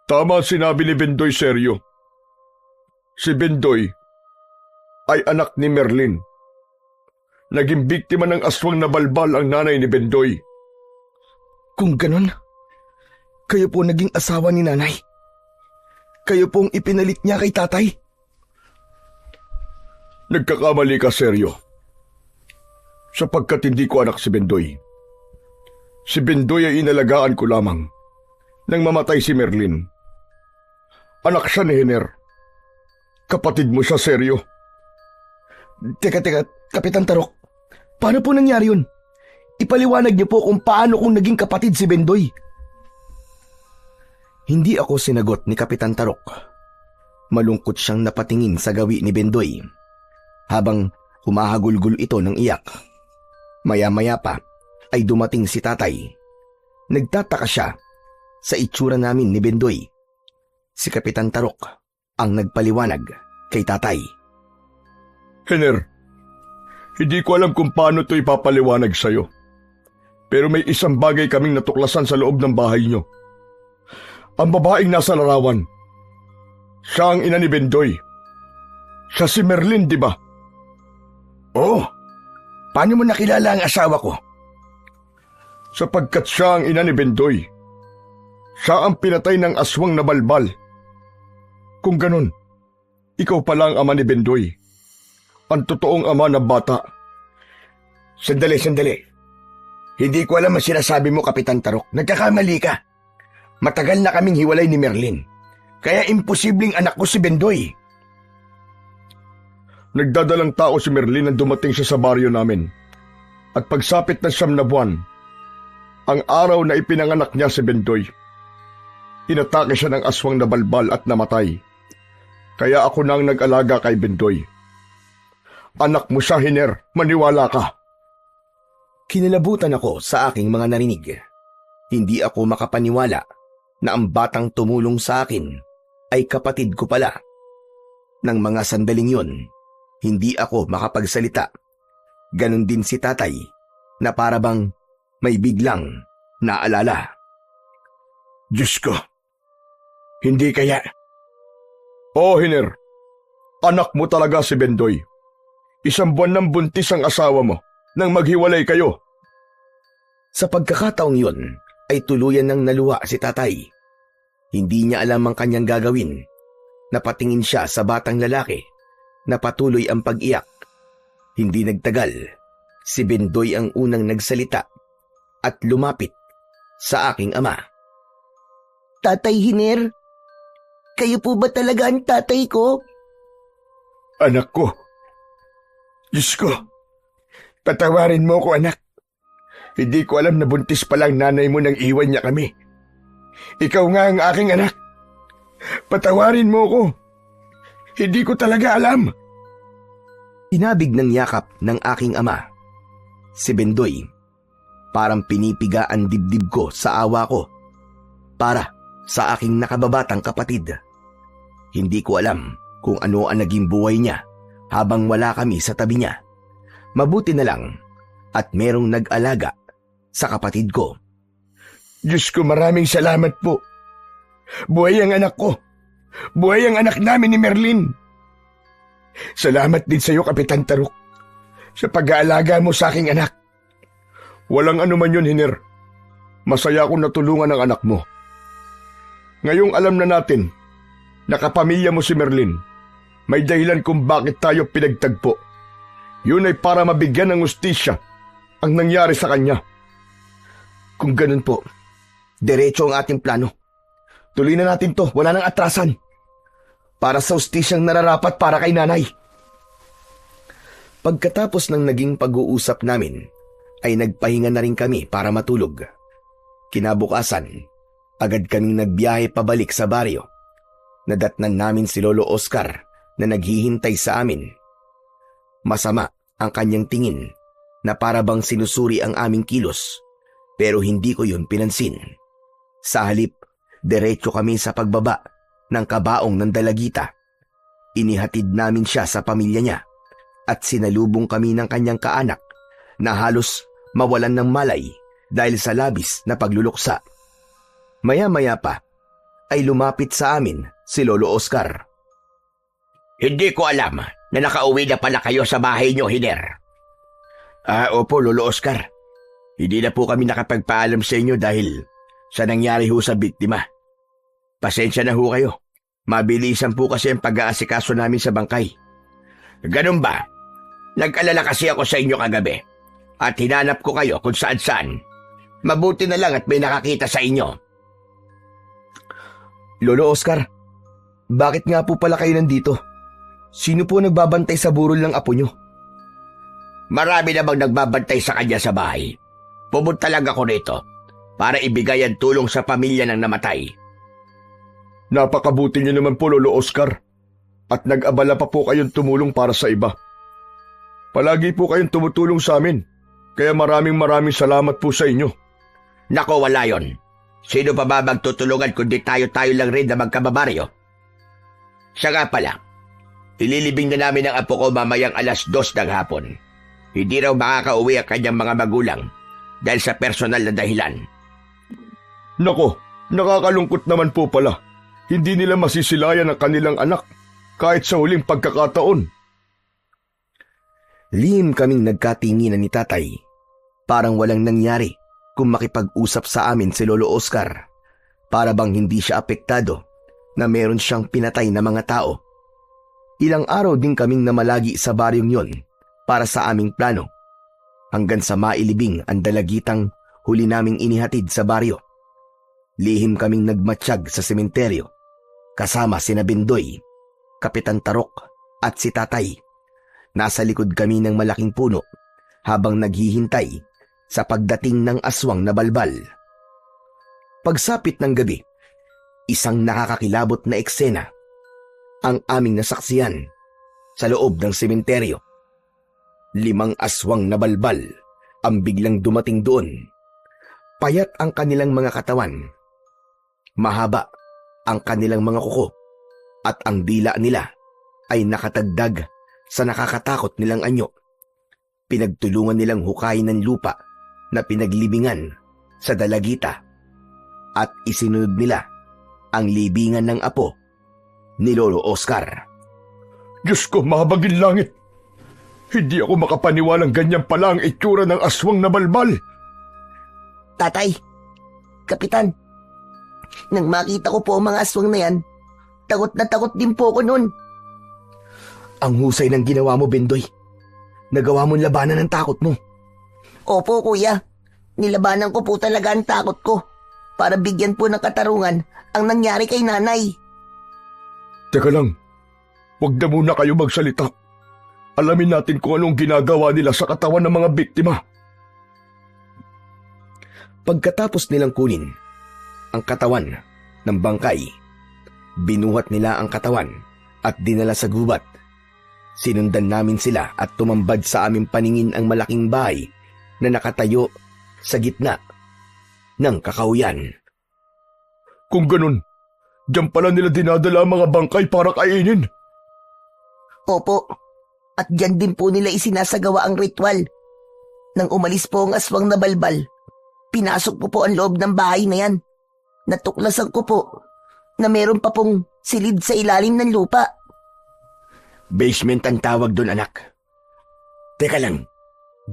S3: Tama sinabi ni Bindoy, seryo. Si Bindoy ay anak ni Merlin. Naging biktima ng aswang na balbal ang nanay ni Bindoy.
S1: Kung ganon, kayo po naging asawa ni nanay. Kayo pong ipinalit niya kay tatay.
S3: Nagkakamali ka, seryo. Sapagkat hindi ko anak si Bindoy. Si Bindoy ay inalagaan ko lamang nang mamatay si Merlin. Anak siya ni Hiner. Kapatid mo siya, seryo.
S1: Teka, Kapitan Tarok. Paano po nangyari yun? Ipaliwanag niyo po kung paano kung naging kapatid si Bendoy. Hindi ako sinagot ni Kapitan Tarok. Malungkot siyang napatingin sa gawi ni Bendoy habang humahagulgul ito ng iyak. Maya-maya pa ay dumating si tatay. Nagtataka siya sa itsura namin ni Bendoy. Si Kapitan Tarok ang nagpaliwanag kay tatay.
S3: Hiner, hindi ko alam kung paano ito ipapaliwanag sa'yo. Pero may isang bagay kaming natuklasan sa loob ng bahay nyo. Ang babaeng nasa larawan. Siya ang ina ni Bendoy. Siya si Merlin, di ba?
S2: Oo. Paano mo nakilala ang asawa ko?
S3: Sapagkat siya ang ina ni Bendoy. Siya ang pinatay ng aswang na balbal. Kung ganun, ikaw pala ang ama ni Bendoy. Ang totoong ama ng bata.
S2: Sandali. Hindi ko alam ang sinasabi mo, Kapitan Tarok. Nagkakamali ka. Matagal na kaming hiwalay ni Merlin. Kaya imposibleng anak ko si Bendoy.
S3: Nagdadalang tao si Merlin nang dumating siya sa baryo namin. At pagsapit ng 9 na buwan, ang araw na ipinanganak niya si Bendoy, inatake siya ng aswang na balbal at namatay. Kaya ako nang nag-alaga kay Bendoy. Anak mo siya, Hiner. Maniwala ka.
S1: Kinilabutan ako sa aking mga narinig. Hindi ako makapaniwala na ang batang tumulong sa akin ay kapatid ko pala. Nang mga sandaling yun, hindi ako makapagsalita. Ganon din si tatay na parabang may biglang naalala.
S2: Diyos ko. Hindi kaya.
S3: Oo, Hiner. Anak mo talaga si Bendoy. 1 buwan ng buntis ang asawa mo nang maghiwalay kayo.
S1: Sa pagkakataong yun ay tuluyan ng naluha si tatay. Hindi niya alam ang kanyang gagawin. Napatingin siya sa batang lalaki na patuloy ang pag-iyak. Hindi nagtagal, si Bendoy ang unang nagsalita at lumapit sa aking ama.
S4: Tatay Hiner, kayo po ba talaga ang tatay ko?
S2: Anak ko. Diyos ko. Patawarin mo ko, anak. Hindi ko alam na buntis pa lang nanay mo nang iwan niya kami. Ikaw nga ang aking anak. Patawarin mo ko. Hindi ko talaga alam.
S1: Inabig ng yakap ng aking ama. Si Bendoy, parang pinipiga ang dibdib ko sa awa ko. Para sa aking nakababatang kapatid. Hindi ko alam kung ano ang naging buhay niya habang wala kami sa tabi niya. Mabuti na lang at merong nag-alaga sa kapatid ko.
S2: Diyos ko, maraming salamat po. Buhay ang anak ko. Buhay ang anak namin ni Merlin. Salamat din sa iyo, Kapitan Tarok, sa pag-aalaga mo sa aking anak.
S3: Walang anuman yun, Hiner. Masaya akong natulungan ang anak mo. Ngayong alam na natin na kapamilya mo si Merlin, may dahilan kung bakit tayo pinagtagpo. Yun ay para mabigyan ng hustisya ang nangyari sa kanya.
S1: Kung ganun po, diretso ang ating plano. Tuloy na natin to, wala nang atrasan. Para sa hustisyang nararapat para kay nanay. Pagkatapos ng naging pag-uusap namin, ay nagpahinga na rin kami para matulog. Kinabukasan, agad kaming nagbiyahe pabalik sa baryo. Nadatnan namin si Lolo Oscar na naghihintay sa amin. Masama ang kanyang tingin na parabang sinusuri ang aming kilos, pero hindi ko yun pinansin. Sa halip, diretso kami sa pagbaba ng kabaong ng dalagita. Inihatid namin siya sa pamilya niya at sinalubong kami ng kanyang kaanak na halos mawalan ng malay dahil sa labis na pagluluksa. Maya-maya pa ay lumapit sa amin si Lolo Oscar.
S2: Hindi ko alam na nakauwi na pala kayo sa bahay niyo, Hiner. Opo, Lolo Oscar. Hindi na po kami nakapagpaalam sa inyo dahil sa nangyari ho sa biktima. Pasensya na ho kayo. Mabilisan po kasi ang pag-aasikaso namin sa bangkay. Ganun ba? Nag-alala kasi ako sa inyo kagabi at hinanap ko kayo kung saan-saan. Mabuti na lang at may nakakita sa inyo.
S1: Lolo Oscar, bakit nga po pala kayo nandito? Sino po nagbabantay sa burol ng apo nyo?
S2: Marami namang nagbabantay sa kanya sa bahay. Pumunta lang ako rito para ibigay ang tulong sa pamilya ng namatay.
S3: Napakabuti niyo naman po, Lolo Oscar. At nag-abala pa po kayong tumulong para sa iba. Palagi po kayong tumutulong sa amin. Kaya maraming salamat po sa inyo.
S2: Nako, wala yon. Sino pa ba magtutulungan kundi tayo-tayo lang rin na magkababaryo? Siya nga pala, ililibing na namin ang apo ko mamayang 2:00 ng hapon. Hindi raw makakauwi ang kanyang mga magulang dahil sa personal na dahilan.
S3: Nako, nakakalungkot naman po pala. Hindi nila masisilayan ang kanilang anak kahit sa huling pagkakataon.
S1: Lihim kaming nagkatinginan ni tatay. Parang walang nangyari kung makipag-usap sa amin si Lolo Oscar. Para bang hindi siya apektado na meron siyang pinatay na mga tao. Ilang araw din kaming namalagi sa baryong yon para sa aming plano. Hanggang sa mailibing ang dalagitang huli naming inihatid sa baryo. Lihim kaming nagmatsyag sa sementeryo. Kasama sina Bendoy, Kapitan Tarok at si tatay. Nasa likod kami ng malaking puno habang naghihintay sa pagdating ng aswang na balbal. Pagsapit ng gabi, isang nakakakilabot na eksena ang aming nasaksiyan sa loob ng sementeryo. 5 aswang na balbal ang biglang dumating doon. Payat ang kanilang mga katawan. Mahaba ang kanilang mga kuko at ang dila nila ay nakatagdag sa nakakatakot nilang anyo. Pinagtulungan nilang hukayin ng lupa na pinaglibingan sa dalagita at isinunod nila ang libingan ng apo ni Lolo Oscar.
S3: Diyos ko, mahabagin langit! Hindi ako makapaniwalang ganyan pala ang itsura ng aswang na balbal.
S4: Tatay, Kapitan, nang makita ko po ang mga aswang na yan, takot na takot din po ako noon.
S1: Ang husay ng ginawa mo, Bendoy. Nagawa mong labanan ng takot mo.
S4: Opo, kuya. Nilabanan ko po talaga ang takot ko para bigyan po ng katarungan ang nangyari kay nanay.
S3: Teka lang, huwag na muna kayo magsalita. Alamin natin kung anong ginagawa nila sa katawan ng mga biktima.
S1: Pagkatapos nilang kunin ang katawan ng bangkay, binuhat nila ang katawan at dinala sa gubat. Sinundan namin sila at tumambad sa aming paningin ang malaking bahay na nakatayo sa gitna ng kakauyan.
S3: Kung ganun, diyan pala nila dinadala ang mga bangkay para kainin.
S4: Opo, at dyan din po nila isinasagawa ang ritual. Nang umalis po ang aswang na balbal, pinasok ko po ang loob ng bahay na yan. Natuklasan ko po na meron pa pong silid sa ilalim ng lupa.
S2: Basement ang tawag doon, anak. Teka lang,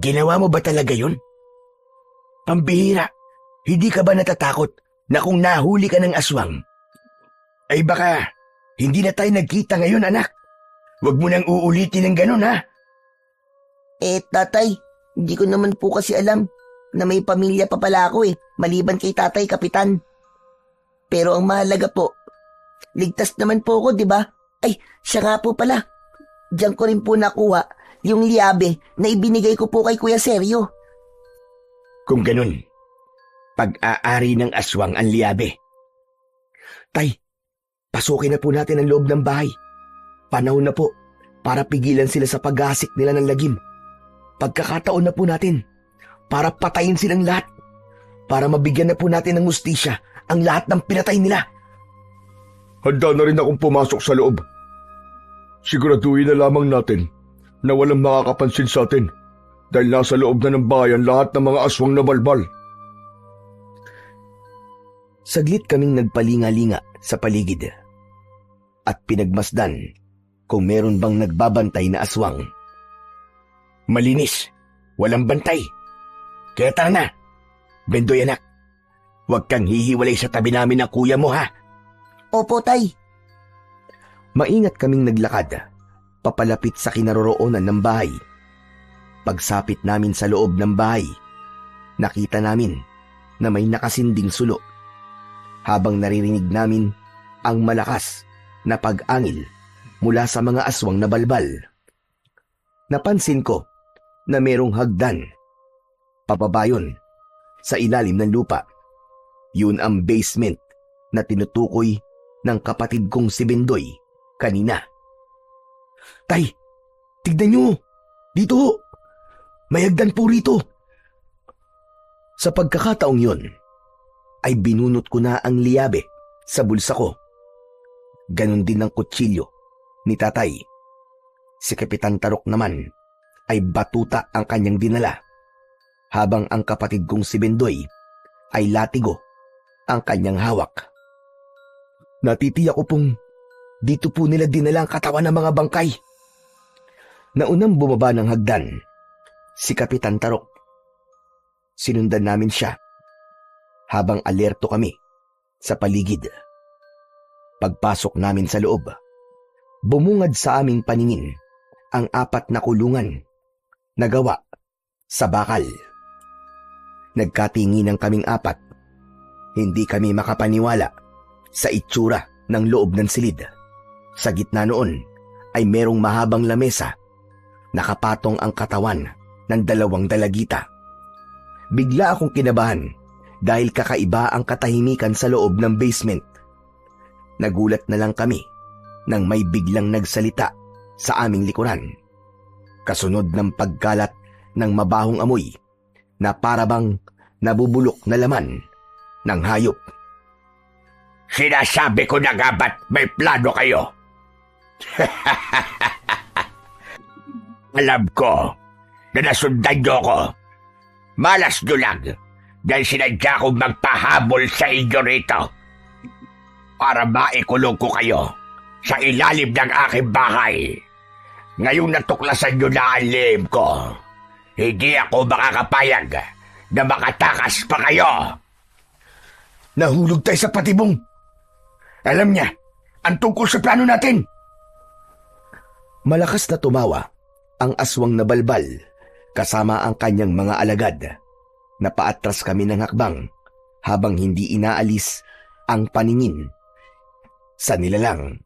S2: ginawa mo ba talaga yun? Pambihira, hindi ka ba natatakot na kung nahuli ka ng aswang? Ay baka, hindi na tayo nagkita ngayon, anak. Huwag mo nang uulitin ng ganun, ha?
S4: Tatay, hindi ko naman po kasi alam na may pamilya pa pala ako maliban kay tatay, Kapitan. Pero ang mahalaga po, ligtas naman po ako, di ba? Ay, siya nga po pala. Diyan ko rin po nakuha yung liabe na ibinigay ko po kay Kuya Sergio.
S2: Kung ganun, pag-aari ng aswang ang liabe.
S1: Tay, pasukin na po natin ang loob ng bahay. Panahon na po para pigilan sila sa pag-asik nila ng lagim. Pagkakataon na po natin para patayin silang lahat. Para mabigyan na po natin ng hustisya ang lahat ng pinatay nila.
S3: Handa na rin akong pumasok sa loob. Siguraduhin na lamang natin na walang makakapansin sa atin dahil nasa loob na ng bayan lahat ng mga aswang na balbal.
S1: Saglit kaming nagpalinga-linga sa paligid at pinagmasdan kung meron bang nagbabantay na aswang.
S2: Malinis, walang bantay. Kaya tara na, Bendoy anak. Huwag kang hihiwalay sa tabi namin ng kuya mo, ha?
S4: Opo, tay.
S1: Maingat kaming naglakad, papalapit sa kinaroroonan ng bahay. Pagsapit namin sa loob ng bahay, nakita namin na may nakasinding sulo. Habang naririnig namin ang malakas na pag-angil mula sa mga aswang na balbal. Napansin ko na merong hagdan. Pababa yun, sa ilalim ng lupa. Yun ang basement na tinutukoy ng kapatid kong si Bendoy kanina. Tay, tignan nyo! Dito ho! May hagdan po rito! Sa pagkakataong yun, ay binunot ko na ang liyabe sa bulsa ko. Ganon din ang kutsilyo ni tatay. Si Kapitan Tarok naman ay batuta ang kanyang dinala, habang ang kapatid kong si Bendoy ay latigo ang kanyang hawak. Natitiyak ko pong dito po nila dinala ang katawan ng mga bangkay. Naunang bumaba ng hagdan, si Kapitan Tarok. Sinundan namin siya habang alerto kami sa paligid. Pagpasok namin sa loob, bumungad sa aming paningin ang 4 na kulungan na gawa sa bakal. Nagkatinginan kaming 4. Hindi kami makapaniwala sa itsura ng loob ng silid. Sa gitna noon ay merong mahabang lamesa. Nakapatong ang katawan ng 2 dalagita. Bigla akong kinabahan dahil kakaiba ang katahimikan sa loob ng basement. Nagulat na lang kami nang may biglang nagsalita sa aming likuran. Kasunod ng pagkalat ng mabahong amoy na parabang nabubulok na laman ng hayop.
S2: Sinasabi ko na nga ba't may plano kayo? Alam ko na nasundan niyo ko. Malas nyo lang dahil sinadya kong magpahabol sa inyo rito para maikulong ko kayo sa ilalim ng aking bahay. Ngayong natuklasan nyo na ang lihim ko, hindi ako makakapayag na makatakas pa kayo.
S3: Nahulog tayo sa patibong. Alam niya, ang tungkol sa plano natin.
S1: Malakas na tumawa ang aswang na balbal kasama ang kanyang mga alagad. Napaatras kami ng hakbang habang hindi inaalis ang paningin sa nilalang.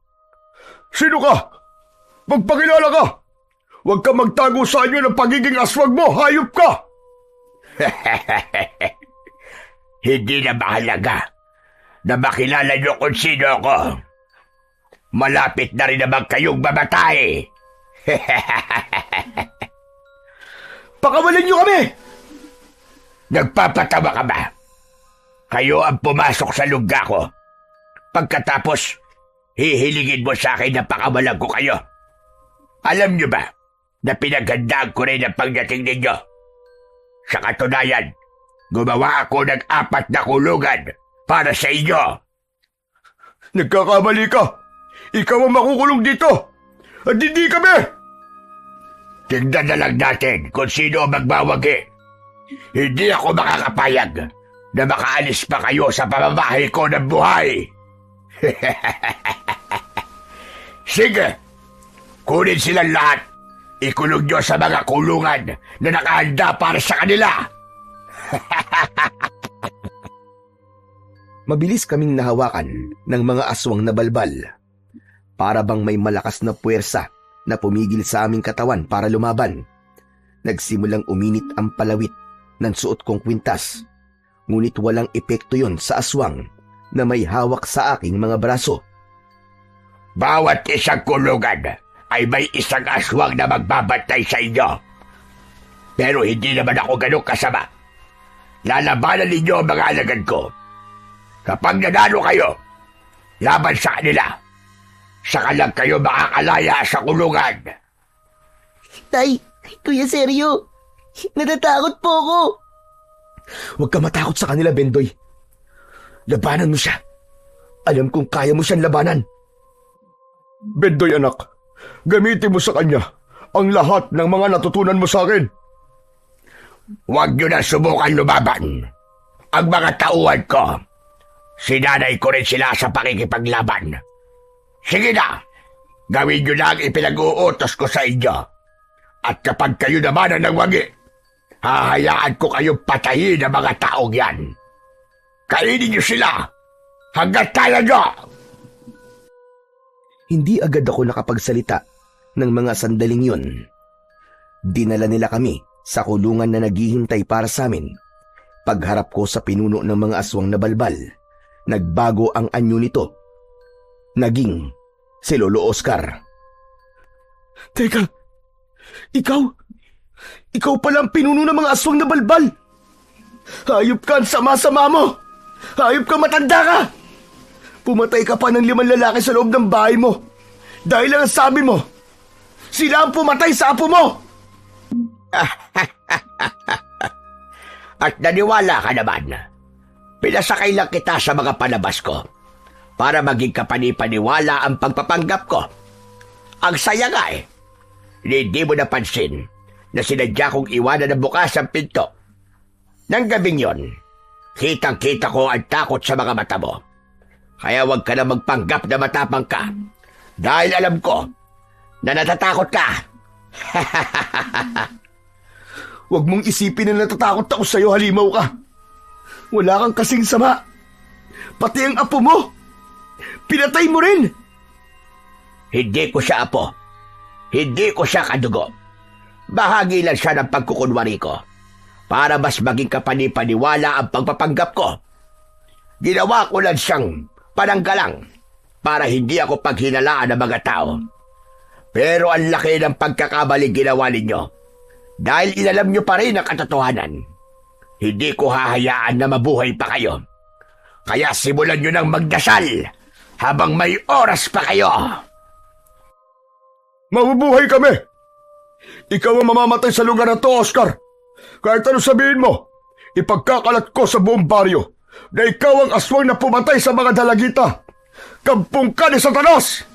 S3: Sino ka? Magpakilala ka! Huwag ka magtago sa inyo ng pagiging aswang mo, hayop ka!
S2: Hindi na mahalaga na makilala niyo kung sino ako. Malapit na rin naman kayong mamatay.
S3: Pakawalan niyo kami!
S2: Nagpapatawa ka ba? Kayo ang pumasok sa lungga ko. Pagkatapos, hihilingin mo sa akin na pakawalan ko kayo. Alam niyo ba na pinaghandaan ko rin ang pagdating ninyo? Sa katunayan, gumawa ako ng 4 na kulungan para sa inyo.
S3: Nagkakamali ka! Ikaw ang makukulong dito! At hindi kami!
S2: Tignan na lang natin kung sino ang magbawagi. Hindi ako makakapayag na makaalis pa kayo sa pamamahay ko ng buhay. Sige, kunin silang lahat. Ikulong nyo sa mga kulungan na nakahanda para sa kanila.
S1: Mabilis kaming nahawakan ng mga aswang na balbal. Para bang may malakas na puwersa na pumigil sa aming katawan para lumaban. Nagsimulang uminit ang palawit ng suot kong kwintas. Ngunit walang epekto yon sa aswang na may hawak sa aking mga braso.
S2: Bawat isang kulungan ay may isang aswang na magbabantay sa inyo. Pero hindi naman ako ganun kasama. Lalabanan ninyo ang mga alagad ko. Kapag nanalo kayo, laban sa kanila, saka lang kayo makakalaya sa kulungan.
S4: Tay, Kuya Seryo, natatakot po ako.
S1: Huwag ka matakot sa kanila, Bendoy. Labanan mo siya. Alam kong kaya mo siyang labanan.
S3: Bendoy anak, gamitin mo sa kanya ang lahat ng mga natutunan mo sa akin.
S2: Huwag nyo na subukan lumaban. Ang mga tauhan ko, sinanay ko rin sila sa pakikipaglaban. Sige na, gawin nyo na ang ipinag-uutos ko sa inyo. At kapag kayo naman ng wagi, hahayaan ko kayong patayin ang mga taong yan. Kainin nyo sila hanggang kaya nyo.
S1: Hindi agad ako nakapagsalita ng mga sandaling yun. Dinala nila kami sa kulungan na naghihintay para sa amin. Pagharap ko sa pinuno ng mga aswang na balbal, nagbago ang anyo nito. Naging si Lolo Oscar.
S3: Teka, ikaw pala ang pinuno ng mga aswang na balbal. Hayop ka, ang sama-sama mo. Hayop ka, matanda ka. Pumatay ka pa ng 5 lalaki sa loob ng bahay mo. Dahil lang ang sabi mo, sila ang pumatay sa apo mo.
S2: At naniwala ka naman. Pinasakay lang kita sa mga palabas ko para maging kapani-paniwala ang pagpapanggap ko. Ang saya nga eh. Hindi mo napansin na sinadya kong iwanan na bukas ang pinto. Nang gabing yon, kitang-kita ko ang takot sa mga mata mo. Kaya huwag ka na magpanggap na matapang ka. Dahil alam ko na natatakot ka.
S3: Huwag mong isipin na natatakot ako sa'yo, halimaw ka. Wala kang kasing sama. Pati ang apo mo. Pinatay mo rin.
S2: Hindi ko siya apo. Hindi ko siya kadugo. Bahagi lang siya ng pagkukunwari ko para mas maging kapani-paniwala ang pagpapanggap ko. Ginawa ko lang siyang pananggalang para hindi ako paghinalaan ng mga tao. Pero ang laki ng pagkakamaling ginawa ninyo. Dahil inalam nyo pa rin ang katotohanan. Hindi ko hahayaan na mabuhay pa kayo. Kaya simulan nyo ng magdasal habang may oras pa kayo.
S3: Mabubuhay kami. Ikaw ang mamamatay sa lugar na to, Oscar. Kahit ano sabihin mo, ipagkakalat ko sa buong baryo na ikaw ang aswang na pumatay sa mga dalagita. Kampung ka ni Satanas!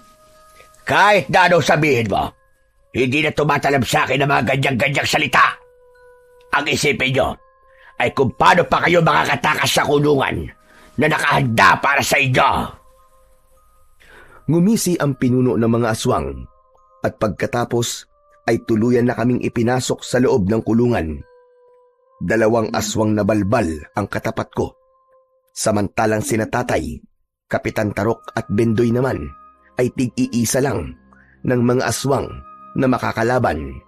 S2: Kahit na anong sabihin mo, hindi na tumatalab sa akin ang mga ganyang-ganyang salita. Ang isipin nyo ay kung paano pa kayo makakatakas sa kulungan na nakahanda para sa inyo.
S1: Ngumisi ang pinuno ng mga aswang at pagkatapos ay tuluyan na kaming ipinasok sa loob ng kulungan. 2 aswang na balbal ang katapat ko. Samantalang sina Tatay, Kapitan Tarok at Bendoy naman ay tig-iisa lang ng mga aswang na makakalaban.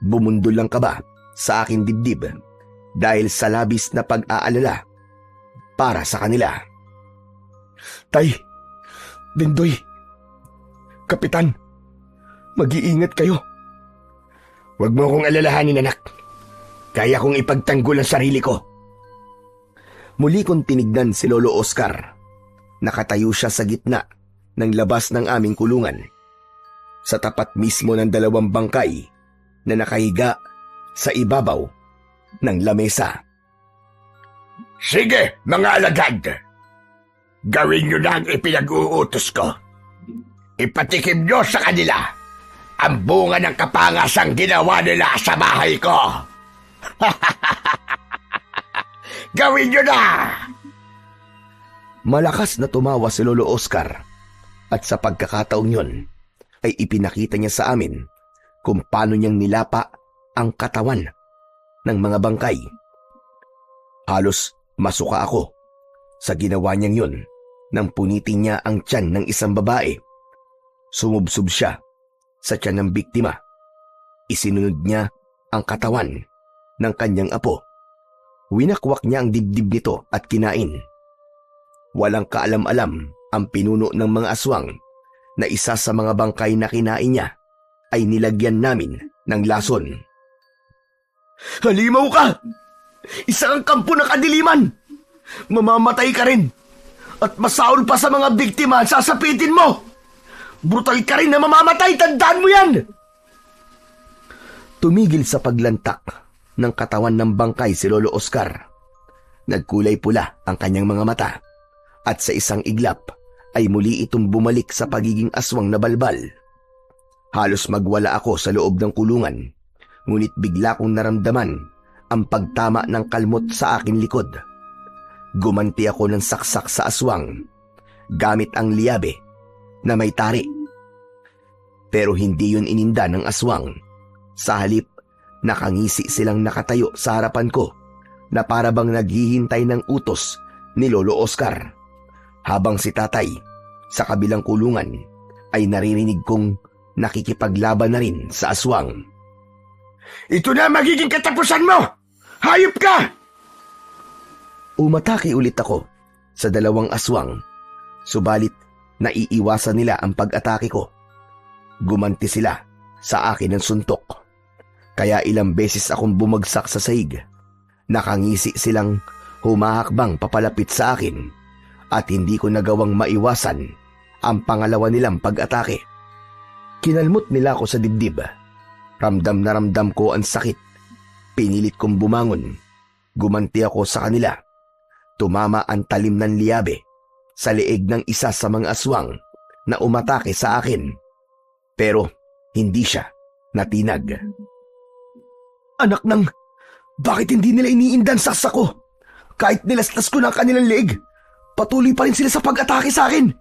S1: Bumundol lang kaba sa aking dibdib dahil sa labis na pag-aalala para sa kanila.
S3: Tay, Bendoy, Kapitan, mag-iingat kayo.
S2: Huwag mo akong alalahanin, anak. Kaya kong ipagtanggol ang sarili ko.
S1: Muli kong tinignan si Lolo Oscar. Nakatayo siya sa gitna ng labas ng aming kulungan. Sa tapat mismo ng 2 bangkay na nakahiga sa ibabaw ng lamesa.
S2: Sige, mga alagad. Gawin nyo na ang ipinag-uutos ko. Ipatikim nyo sa kanila ang bunga ng kapangasang ginawa nila sa bahay ko. Gawin nyo na!
S1: Malakas na tumawa si Lolo Oscar at sa pagkakataong yun ay ipinakita niya sa amin kung paano niyang nilapa ang katawan ng mga bangkay. Halos masuka ako sa ginawa niyang yun nang punitin niya ang tiyan ng isang babae. Sumubsob siya sa tiyan ng biktima. Isinunod niya ang katawan ng kanyang apo. Winakwak niya ang dibdib nito at kinain. Walang kaalam-alam ang pinuno ng mga aswang na isa sa mga bangkay na kinain niya ay nilagyan namin ng lason.
S3: Halimaw ka! Isa kang kampo ng kadiliman! Mamamatay ka rin! At masaol pa sa mga biktima at sasapitin mo! Brutal ka rin na mamamatay! Tandaan mo yan!
S1: Tumigil sa paglantak ng katawan ng bangkay si Lolo Oscar. Nagkulay pula ang kanyang mga mata at sa isang iglap ay muli itong bumalik sa pagiging aswang na balbal. Halos magwala ako sa loob ng kulungan, ngunit bigla kong naramdaman ang pagtama ng kalmot sa aking likod. Gumanti ako ng saksak sa aswang, gamit ang liyabe na may tari. Pero hindi yun ininda ng aswang. Sa halip, nakangisi silang nakatayo sa harapan ko na para bang naghihintay ng utos ni Lolo Oscar. Habang si Tatay sa kabilang kulungan ay naririnig kong nakikipaglaban na rin sa aswang.
S2: Ito na magiging katapusan mo! Hayop ka!
S1: Umatake ulit ako sa dalawang aswang, subalit naiiwasan nila ang pag-atake ko. Gumanti sila sa akin ng suntok, kaya ilang beses akong bumagsak sa sahig. Nakangisi silang humahakbang papalapit sa akin at hindi ko nagawang maiwasan ang pangalawa nilang pag-atake. Kinalmot nila ako sa dibdib. Ramdam na ramdam ko ang sakit. Pinilit kong bumangon. Gumanti ako sa kanila. Tumama ang talim ng liyabe sa leeg ng isa sa mga aswang na umatake sa akin. Pero hindi siya natinag. Anak ng, bakit hindi nila iniindan saksa ko? Kahit nilastas ko ng kanilang leeg, patuloy pa rin sila sa pag-atake sa akin.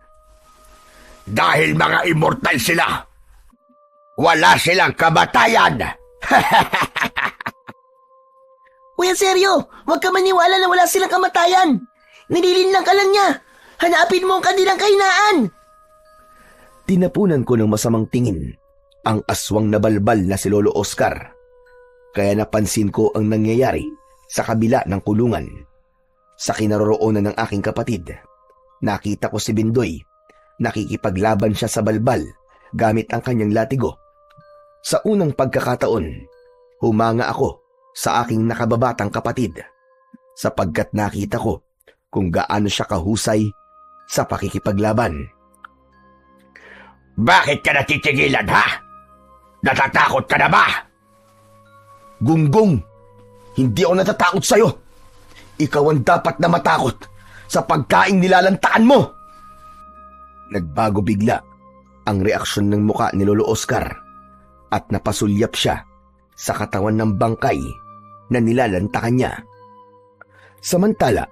S2: Dahil mga immortal sila. Wala silang kamatayan.
S4: Kuya Seryo, huwag ka maniwala na wala silang kamatayan. Nililinlang ka lang niya. Hanapin mo ang kanilang kahinaan.
S1: Tinapunan ko ng masamang tingin ang aswang na balbal na si Lolo Oscar. Kaya napansin ko ang nangyayari sa kabila ng kulungan. Sa kinaroroonan ng aking kapatid, nakita ko si Bindoy. Nakikipaglaban siya sa balbal gamit ang kanyang latigo. Sa unang pagkakataon, humanga ako sa aking nakababatang kapatid sapagkat nakita ko kung gaano siya kahusay sa pakikipaglaban.
S2: Bakit ka natitigilan, ha? Natatakot ka na ba?
S1: Gunggong, hindi ako natatakot sa'yo. Ikaw ang dapat na matakot sa pagkaing nilalantaan mo. Nagbago bigla ang reaksyon ng muka ni Lolo Oscar at napasulyap siya sa katawan ng bangkay na nilalantakan niya. Samantala,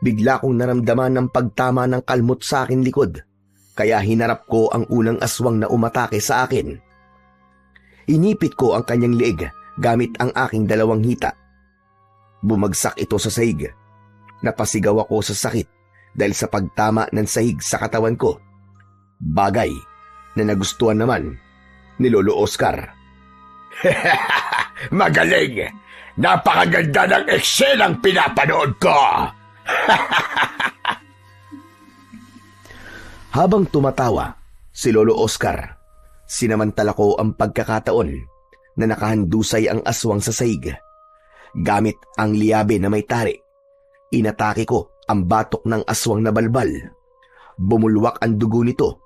S1: bigla kong naramdaman ng pagtama ng kalmot sa aking likod, kaya hinarap ko ang unang aswang na umatake sa akin. Inipit ko ang kanyang leeg gamit ang aking dalawang hita. Bumagsak ito sa sahig. Napasigaw ako sa sakit dahil sa pagtama ng sahig sa katawan ko. Bagay na nagustuhan naman ni Lolo Oscar.
S2: Magaling! Napakaganda ng eksenang pinapanood ko!
S1: Habang tumatawa si Lolo Oscar, sinamantala ko ang pagkakataon na nakahandusay ang aswang sa sahig. Gamit ang liyabe na may tari, inatake ko ang batok ng aswang na balbal. Bumulwak ang dugo nito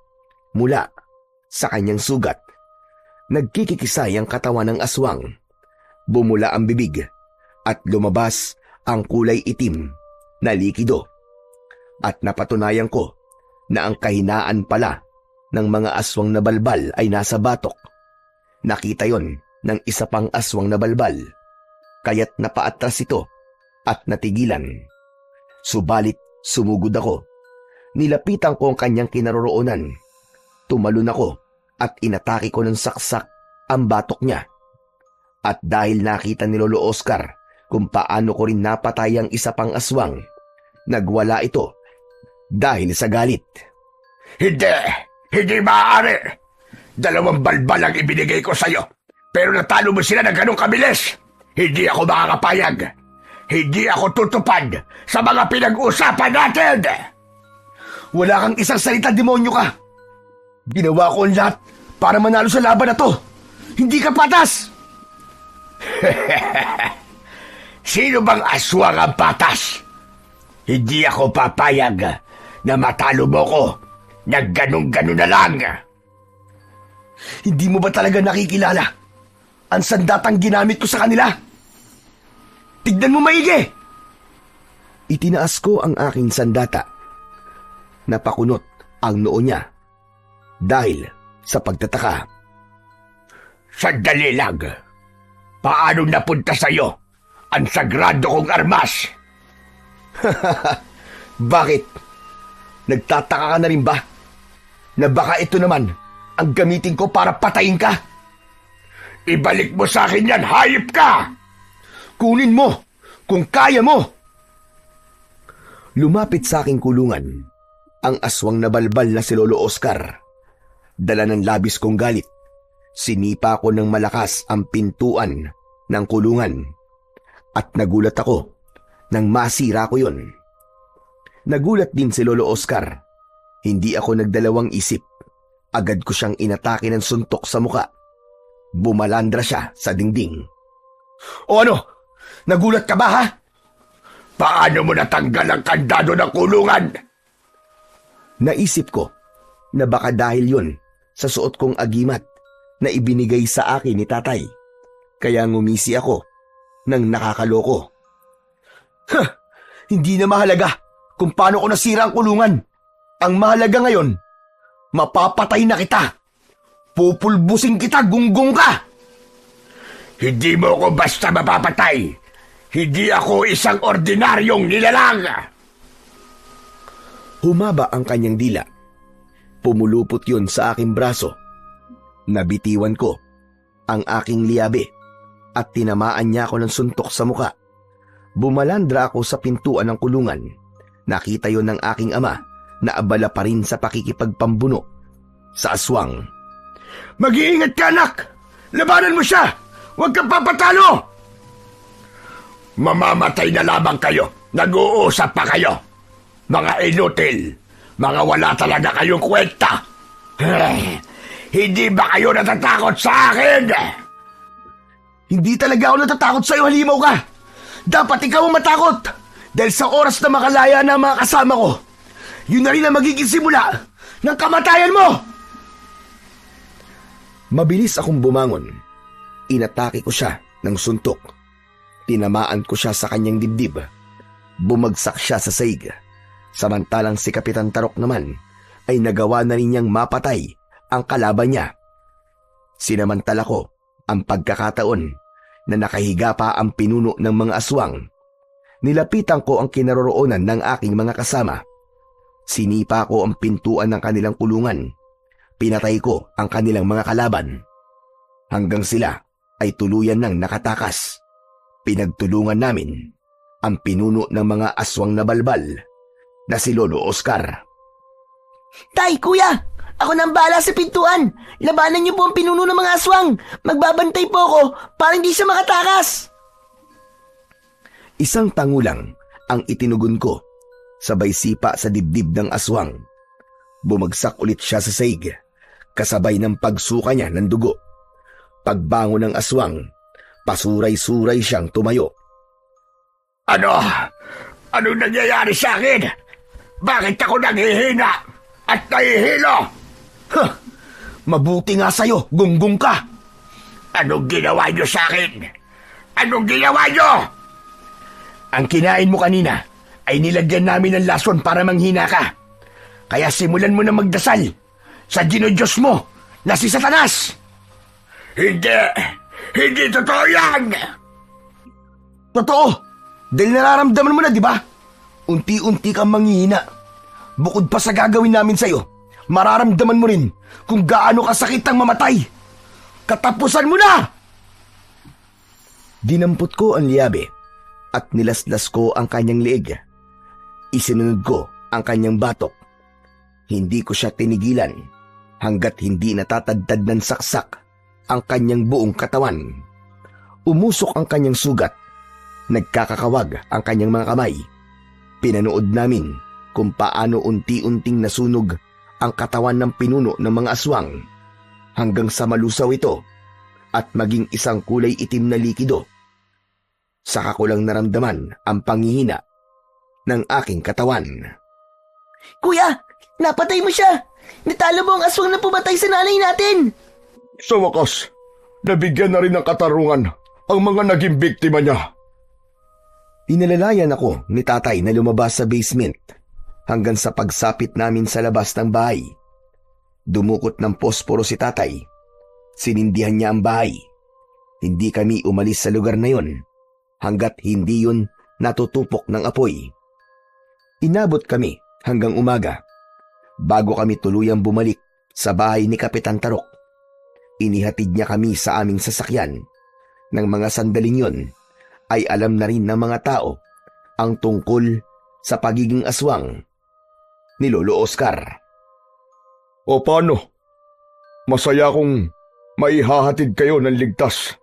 S1: mula sa kanyang sugat. Nagkikikisay ang katawan ng aswang. Bumula ang bibig at lumabas ang kulay itim na likido. At napatunayan ko na ang kahinaan pala ng mga aswang na balbal ay nasa batok. Nakita yon ng isa pang aswang na balbal, kaya't napaatras ito at natigilan. Subalit sumugod ako. Nilapitan ko ang kanyang kinaroroonan. Tumalon ako at inatake ko ng saksak ang batok niya. At dahil nakita ni Lolo Oscar kung paano ko rin napatay ang isa pang aswang, nagwala ito dahil sa galit.
S2: Hindi maaari. 2 balbal ang ibinigay ko sa'yo, pero natalo mo sila ng ganong kabilis. Hindi ako makakapayag. Hindi ako tutupad sa mga pinag-usapan natin.
S1: Wala kang isang salita, demonyo ka! Ginawa ko ang lahat para manalo sa laban na to. Hindi ka patas!
S2: Sino bang aswang ang patas? Hindi ako papayag na matalo mo ko na ganun-ganun na lang.
S1: Hindi mo ba talaga nakikilala ang sandatang ginamit ko sa kanila? Tignan mo maigi! Itinaas ko ang aking sandata. Napakunot ang noo niya dahil sa pagtataka.
S2: Sandali lang. Paano napunta sa'yo ang sagrado kong armas?
S1: Bakit? Nagtataka ka na rin ba? Na baka ito naman ang gamitin ko para patayin ka?
S2: Ibalik mo sa akin yan, hayop ka!
S1: Kunin mo kung kaya mo! Lumapit sa aking kulungan ang aswang na balbal na si Lolo Oscar. Dala ng labis kong galit. Sinipa ko ng malakas ang pintuan ng kulungan at nagulat ako nang masira ko yun. Nagulat din si Lolo Oscar. Hindi ako nagdalawang isip. Agad ko siyang inatake ng suntok sa muka. Bumalandra siya sa dingding.
S2: O ano? Nagulat ka ba, ha? Paano mo natanggal ang kandado ng kulungan?
S1: Naisip ko na baka dahil yun sa suot kong agimat na ibinigay sa akin ni tatay. Kaya ngumisi ako nang nakakaloko. Hindi na mahalaga kung paano ko nasira ang kulungan. Ang mahalaga ngayon, mapapatay na kita. Pupulbusin kita, gunggong ka.
S2: Hindi mo ako basta mapapatay. Hindi ako isang ordinaryong nilalang.
S1: Humaba ang kanyang dila. Pumulupot yun sa aking braso. Nabitiwan ko ang aking liyabe at tinamaan niya ako ng suntok sa muka. Bumalandra ako sa pintuan ng kulungan. Nakita yon ng aking ama na abala pa rin sa pakikipagpambuno sa aswang.
S2: Mag-iingat ka, anak! Labanan mo siya! Huwag kang papatalo! Mamamatay na lamang kayo. Nag-uusap pa kayo. Mga inutil. Mga wala talaga kayong kwenta. Hindi ba kayo natatakot sa akin?
S1: Hindi talaga ako natatakot sa'yo, halimaw ka! Dapat ikaw ang matakot! Dahil sa oras na makalaya na mga kasama ko, yun na rin ang magiging simula ng kamatayan mo! Mabilis akong bumangon. Inatake ko siya ng suntok. Tinamaan ko siya sa kanyang dibdib. Bumagsak siya sa saig. Samantalang si Kapitan Tarok naman ay nagawa na rin niyang mapatay ang kalaban niya. Sinamantala ko ang pagkakataon na nakahiga pa ang pinuno ng mga aswang. Nilapitan ko ang kinaroroonan ng aking mga kasama. Sinipa ko ang pintuan ng kanilang kulungan. Pinatay ko ang kanilang mga kalaban. Hanggang sila ay tuluyan ng nakatakas. Pinagtulungan namin ang pinuno ng mga aswang na balbal na si Lolo Oscar.
S4: Tay, kuya! Ako nang bahala sa pintuan. Labanan niyo po ang pinuno ng mga aswang. Magbabantay po ako para hindi siya makatakas.
S1: Isang tangulang ang itinugon ko, sabay sipa sa dibdib ng aswang. Bumagsak ulit siya sa saig, kasabay ng pagsuka niya ng dugo. Pagbangon ng aswang, pasuray-suray siyang tumayo.
S2: Ano? Anong nangyayari sa akin? Bakit ako nanghihina at nahihilo?
S1: Mabuti nga sa'yo, gunggong ka!
S2: Anong ginawa niyo sa akin? Anong ginawa niyo?
S1: Ang kinain mo kanina ay nilagyan namin ng lason para manghina ka. Kaya simulan mo na magdasal sa Diyos mo na si Satanas!
S2: Hindi totoo yan!
S1: Totoo! Dahil nararamdaman mo na, di ba? Unti-unti kang manghihina. Bukod pa sa gagawin namin sa'yo, mararamdaman mo rin kung gaano kasakit ang mamatay. Katapusan mo na! Dinampot ko ang liyabe at nilaslas ko ang kanyang leeg. Isinunod ko ang kanyang batok. Hindi ko siya tinigilan hanggat hindi natatadtad ng saksak ang kanyang buong katawan. Umusok ang kanyang sugat. Nagkakakawag ang kanyang mga kamay. Pinanood namin kung paano unti-unting nasunog ang katawan ng pinuno ng mga aswang hanggang sa malusaw ito at maging isang kulay itim na likido. Saka ko lang naramdaman ang panghihina ng aking katawan.
S4: Kuya, napatay mo siya! Natalo mo ang aswang na pumatay sa nanay natin!
S3: Sa wakas, nabigyan na rin ng katarungan ang mga naging biktima niya.
S1: Inalalayan ako ni tatay na lumabas sa basement hanggang sa pagsapit namin sa labas ng bahay. Dumukot ng posporo si tatay. Sinindihan niya ang bahay. Hindi kami umalis sa lugar na yon hanggat hindi yun natutupok ng apoy. Inabot kami hanggang umaga bago kami tuluyang bumalik sa bahay ni Kapitan Tarok. Inihatid niya kami sa aming sasakyan. Nang mga sandaling yon ay alam na rin ng mga tao ang tungkol sa pagiging aswang ni Lolo Oscar.
S3: O paano? Masaya akong maihahatid kayo ng ligtas.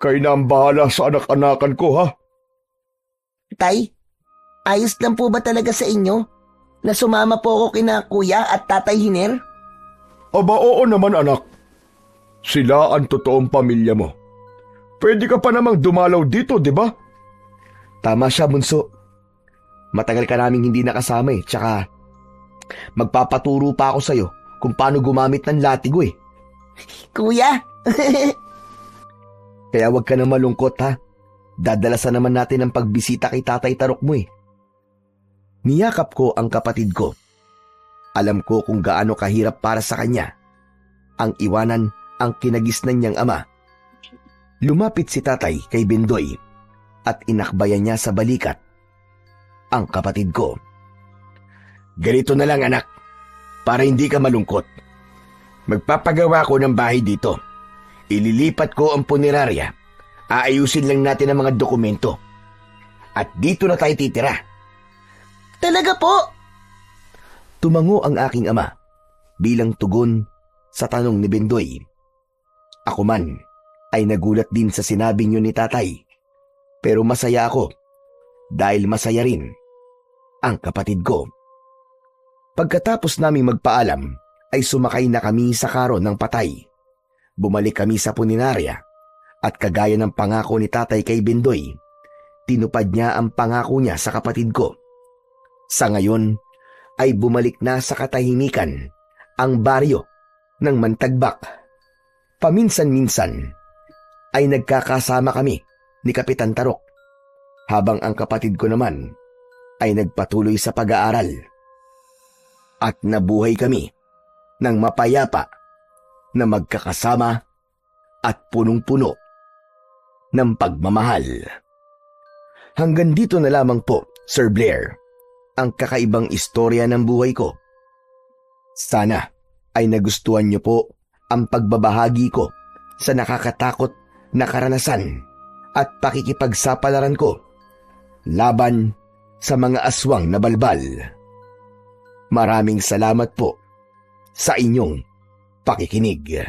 S3: Kayo na ang bahala sa anak-anakan ko, ha?
S4: Tay, ayos lang po ba talaga sa inyo na sumama po ako kina kuya at tatay Hiner?
S3: Aba, oo naman, anak. Sila ang totoong pamilya mo. Pwede ka pa namang dumalaw dito, di ba?
S1: Tama siya, bunso. Matagal ka naming hindi nakasama eh. Tsaka, magpapaturo pa ako sa'yo kung paano gumamit ng latigo eh.
S4: Kuya!
S1: Kaya wag ka na malungkot ha. Dadalasan naman natin ang pagbisita kay Tatay Tarok mo eh. Niyakap ko ang kapatid ko. Alam ko kung gaano kahirap para sa kanya ang iwanan ang kinagisnan niyang ama. Lumapit si tatay kay Bendoy at inakbayan niya sa balikat ang kapatid ko.
S2: Ganito na lang anak, para hindi ka malungkot. Magpapagawa ko ng bahay dito. Ililipat ko ang punerarya. Aayusin lang natin ang mga dokumento. At dito na tayo titira.
S4: Talaga po?
S1: Tumango ang aking ama bilang tugon sa tanong ni Bendoy. Ako man ay nagulat din sa sinabi niyo ni tatay. Pero masaya ako dahil masaya rin ang kapatid ko. Pagkatapos naming magpaalam ay sumakay na kami sa karon ng patay. Bumalik kami sa puninarya at kagaya ng pangako ni tatay kay Bendoy, tinupad niya ang pangako niya sa kapatid ko. Sa ngayon ay bumalik na sa katahimikan ang baryo ng Mantagbak. Paminsan-minsan ay nagkakasama kami ni Kapitan Tarok habang ang kapatid ko naman ay nagpatuloy sa pag-aaral. At nabuhay kami ng mapayapa na magkakasama at punong-puno ng pagmamahal. Hanggang dito na lamang po, Sir Blair, ang kakaibang istorya ng buhay ko. Sana ay nagustuhan niyo po ang pagbabahagi ko sa nakakatakot na karanasan at pakikipagsapalaran ko laban sa mga aswang na balbal. Maraming salamat po sa inyong pakikinig.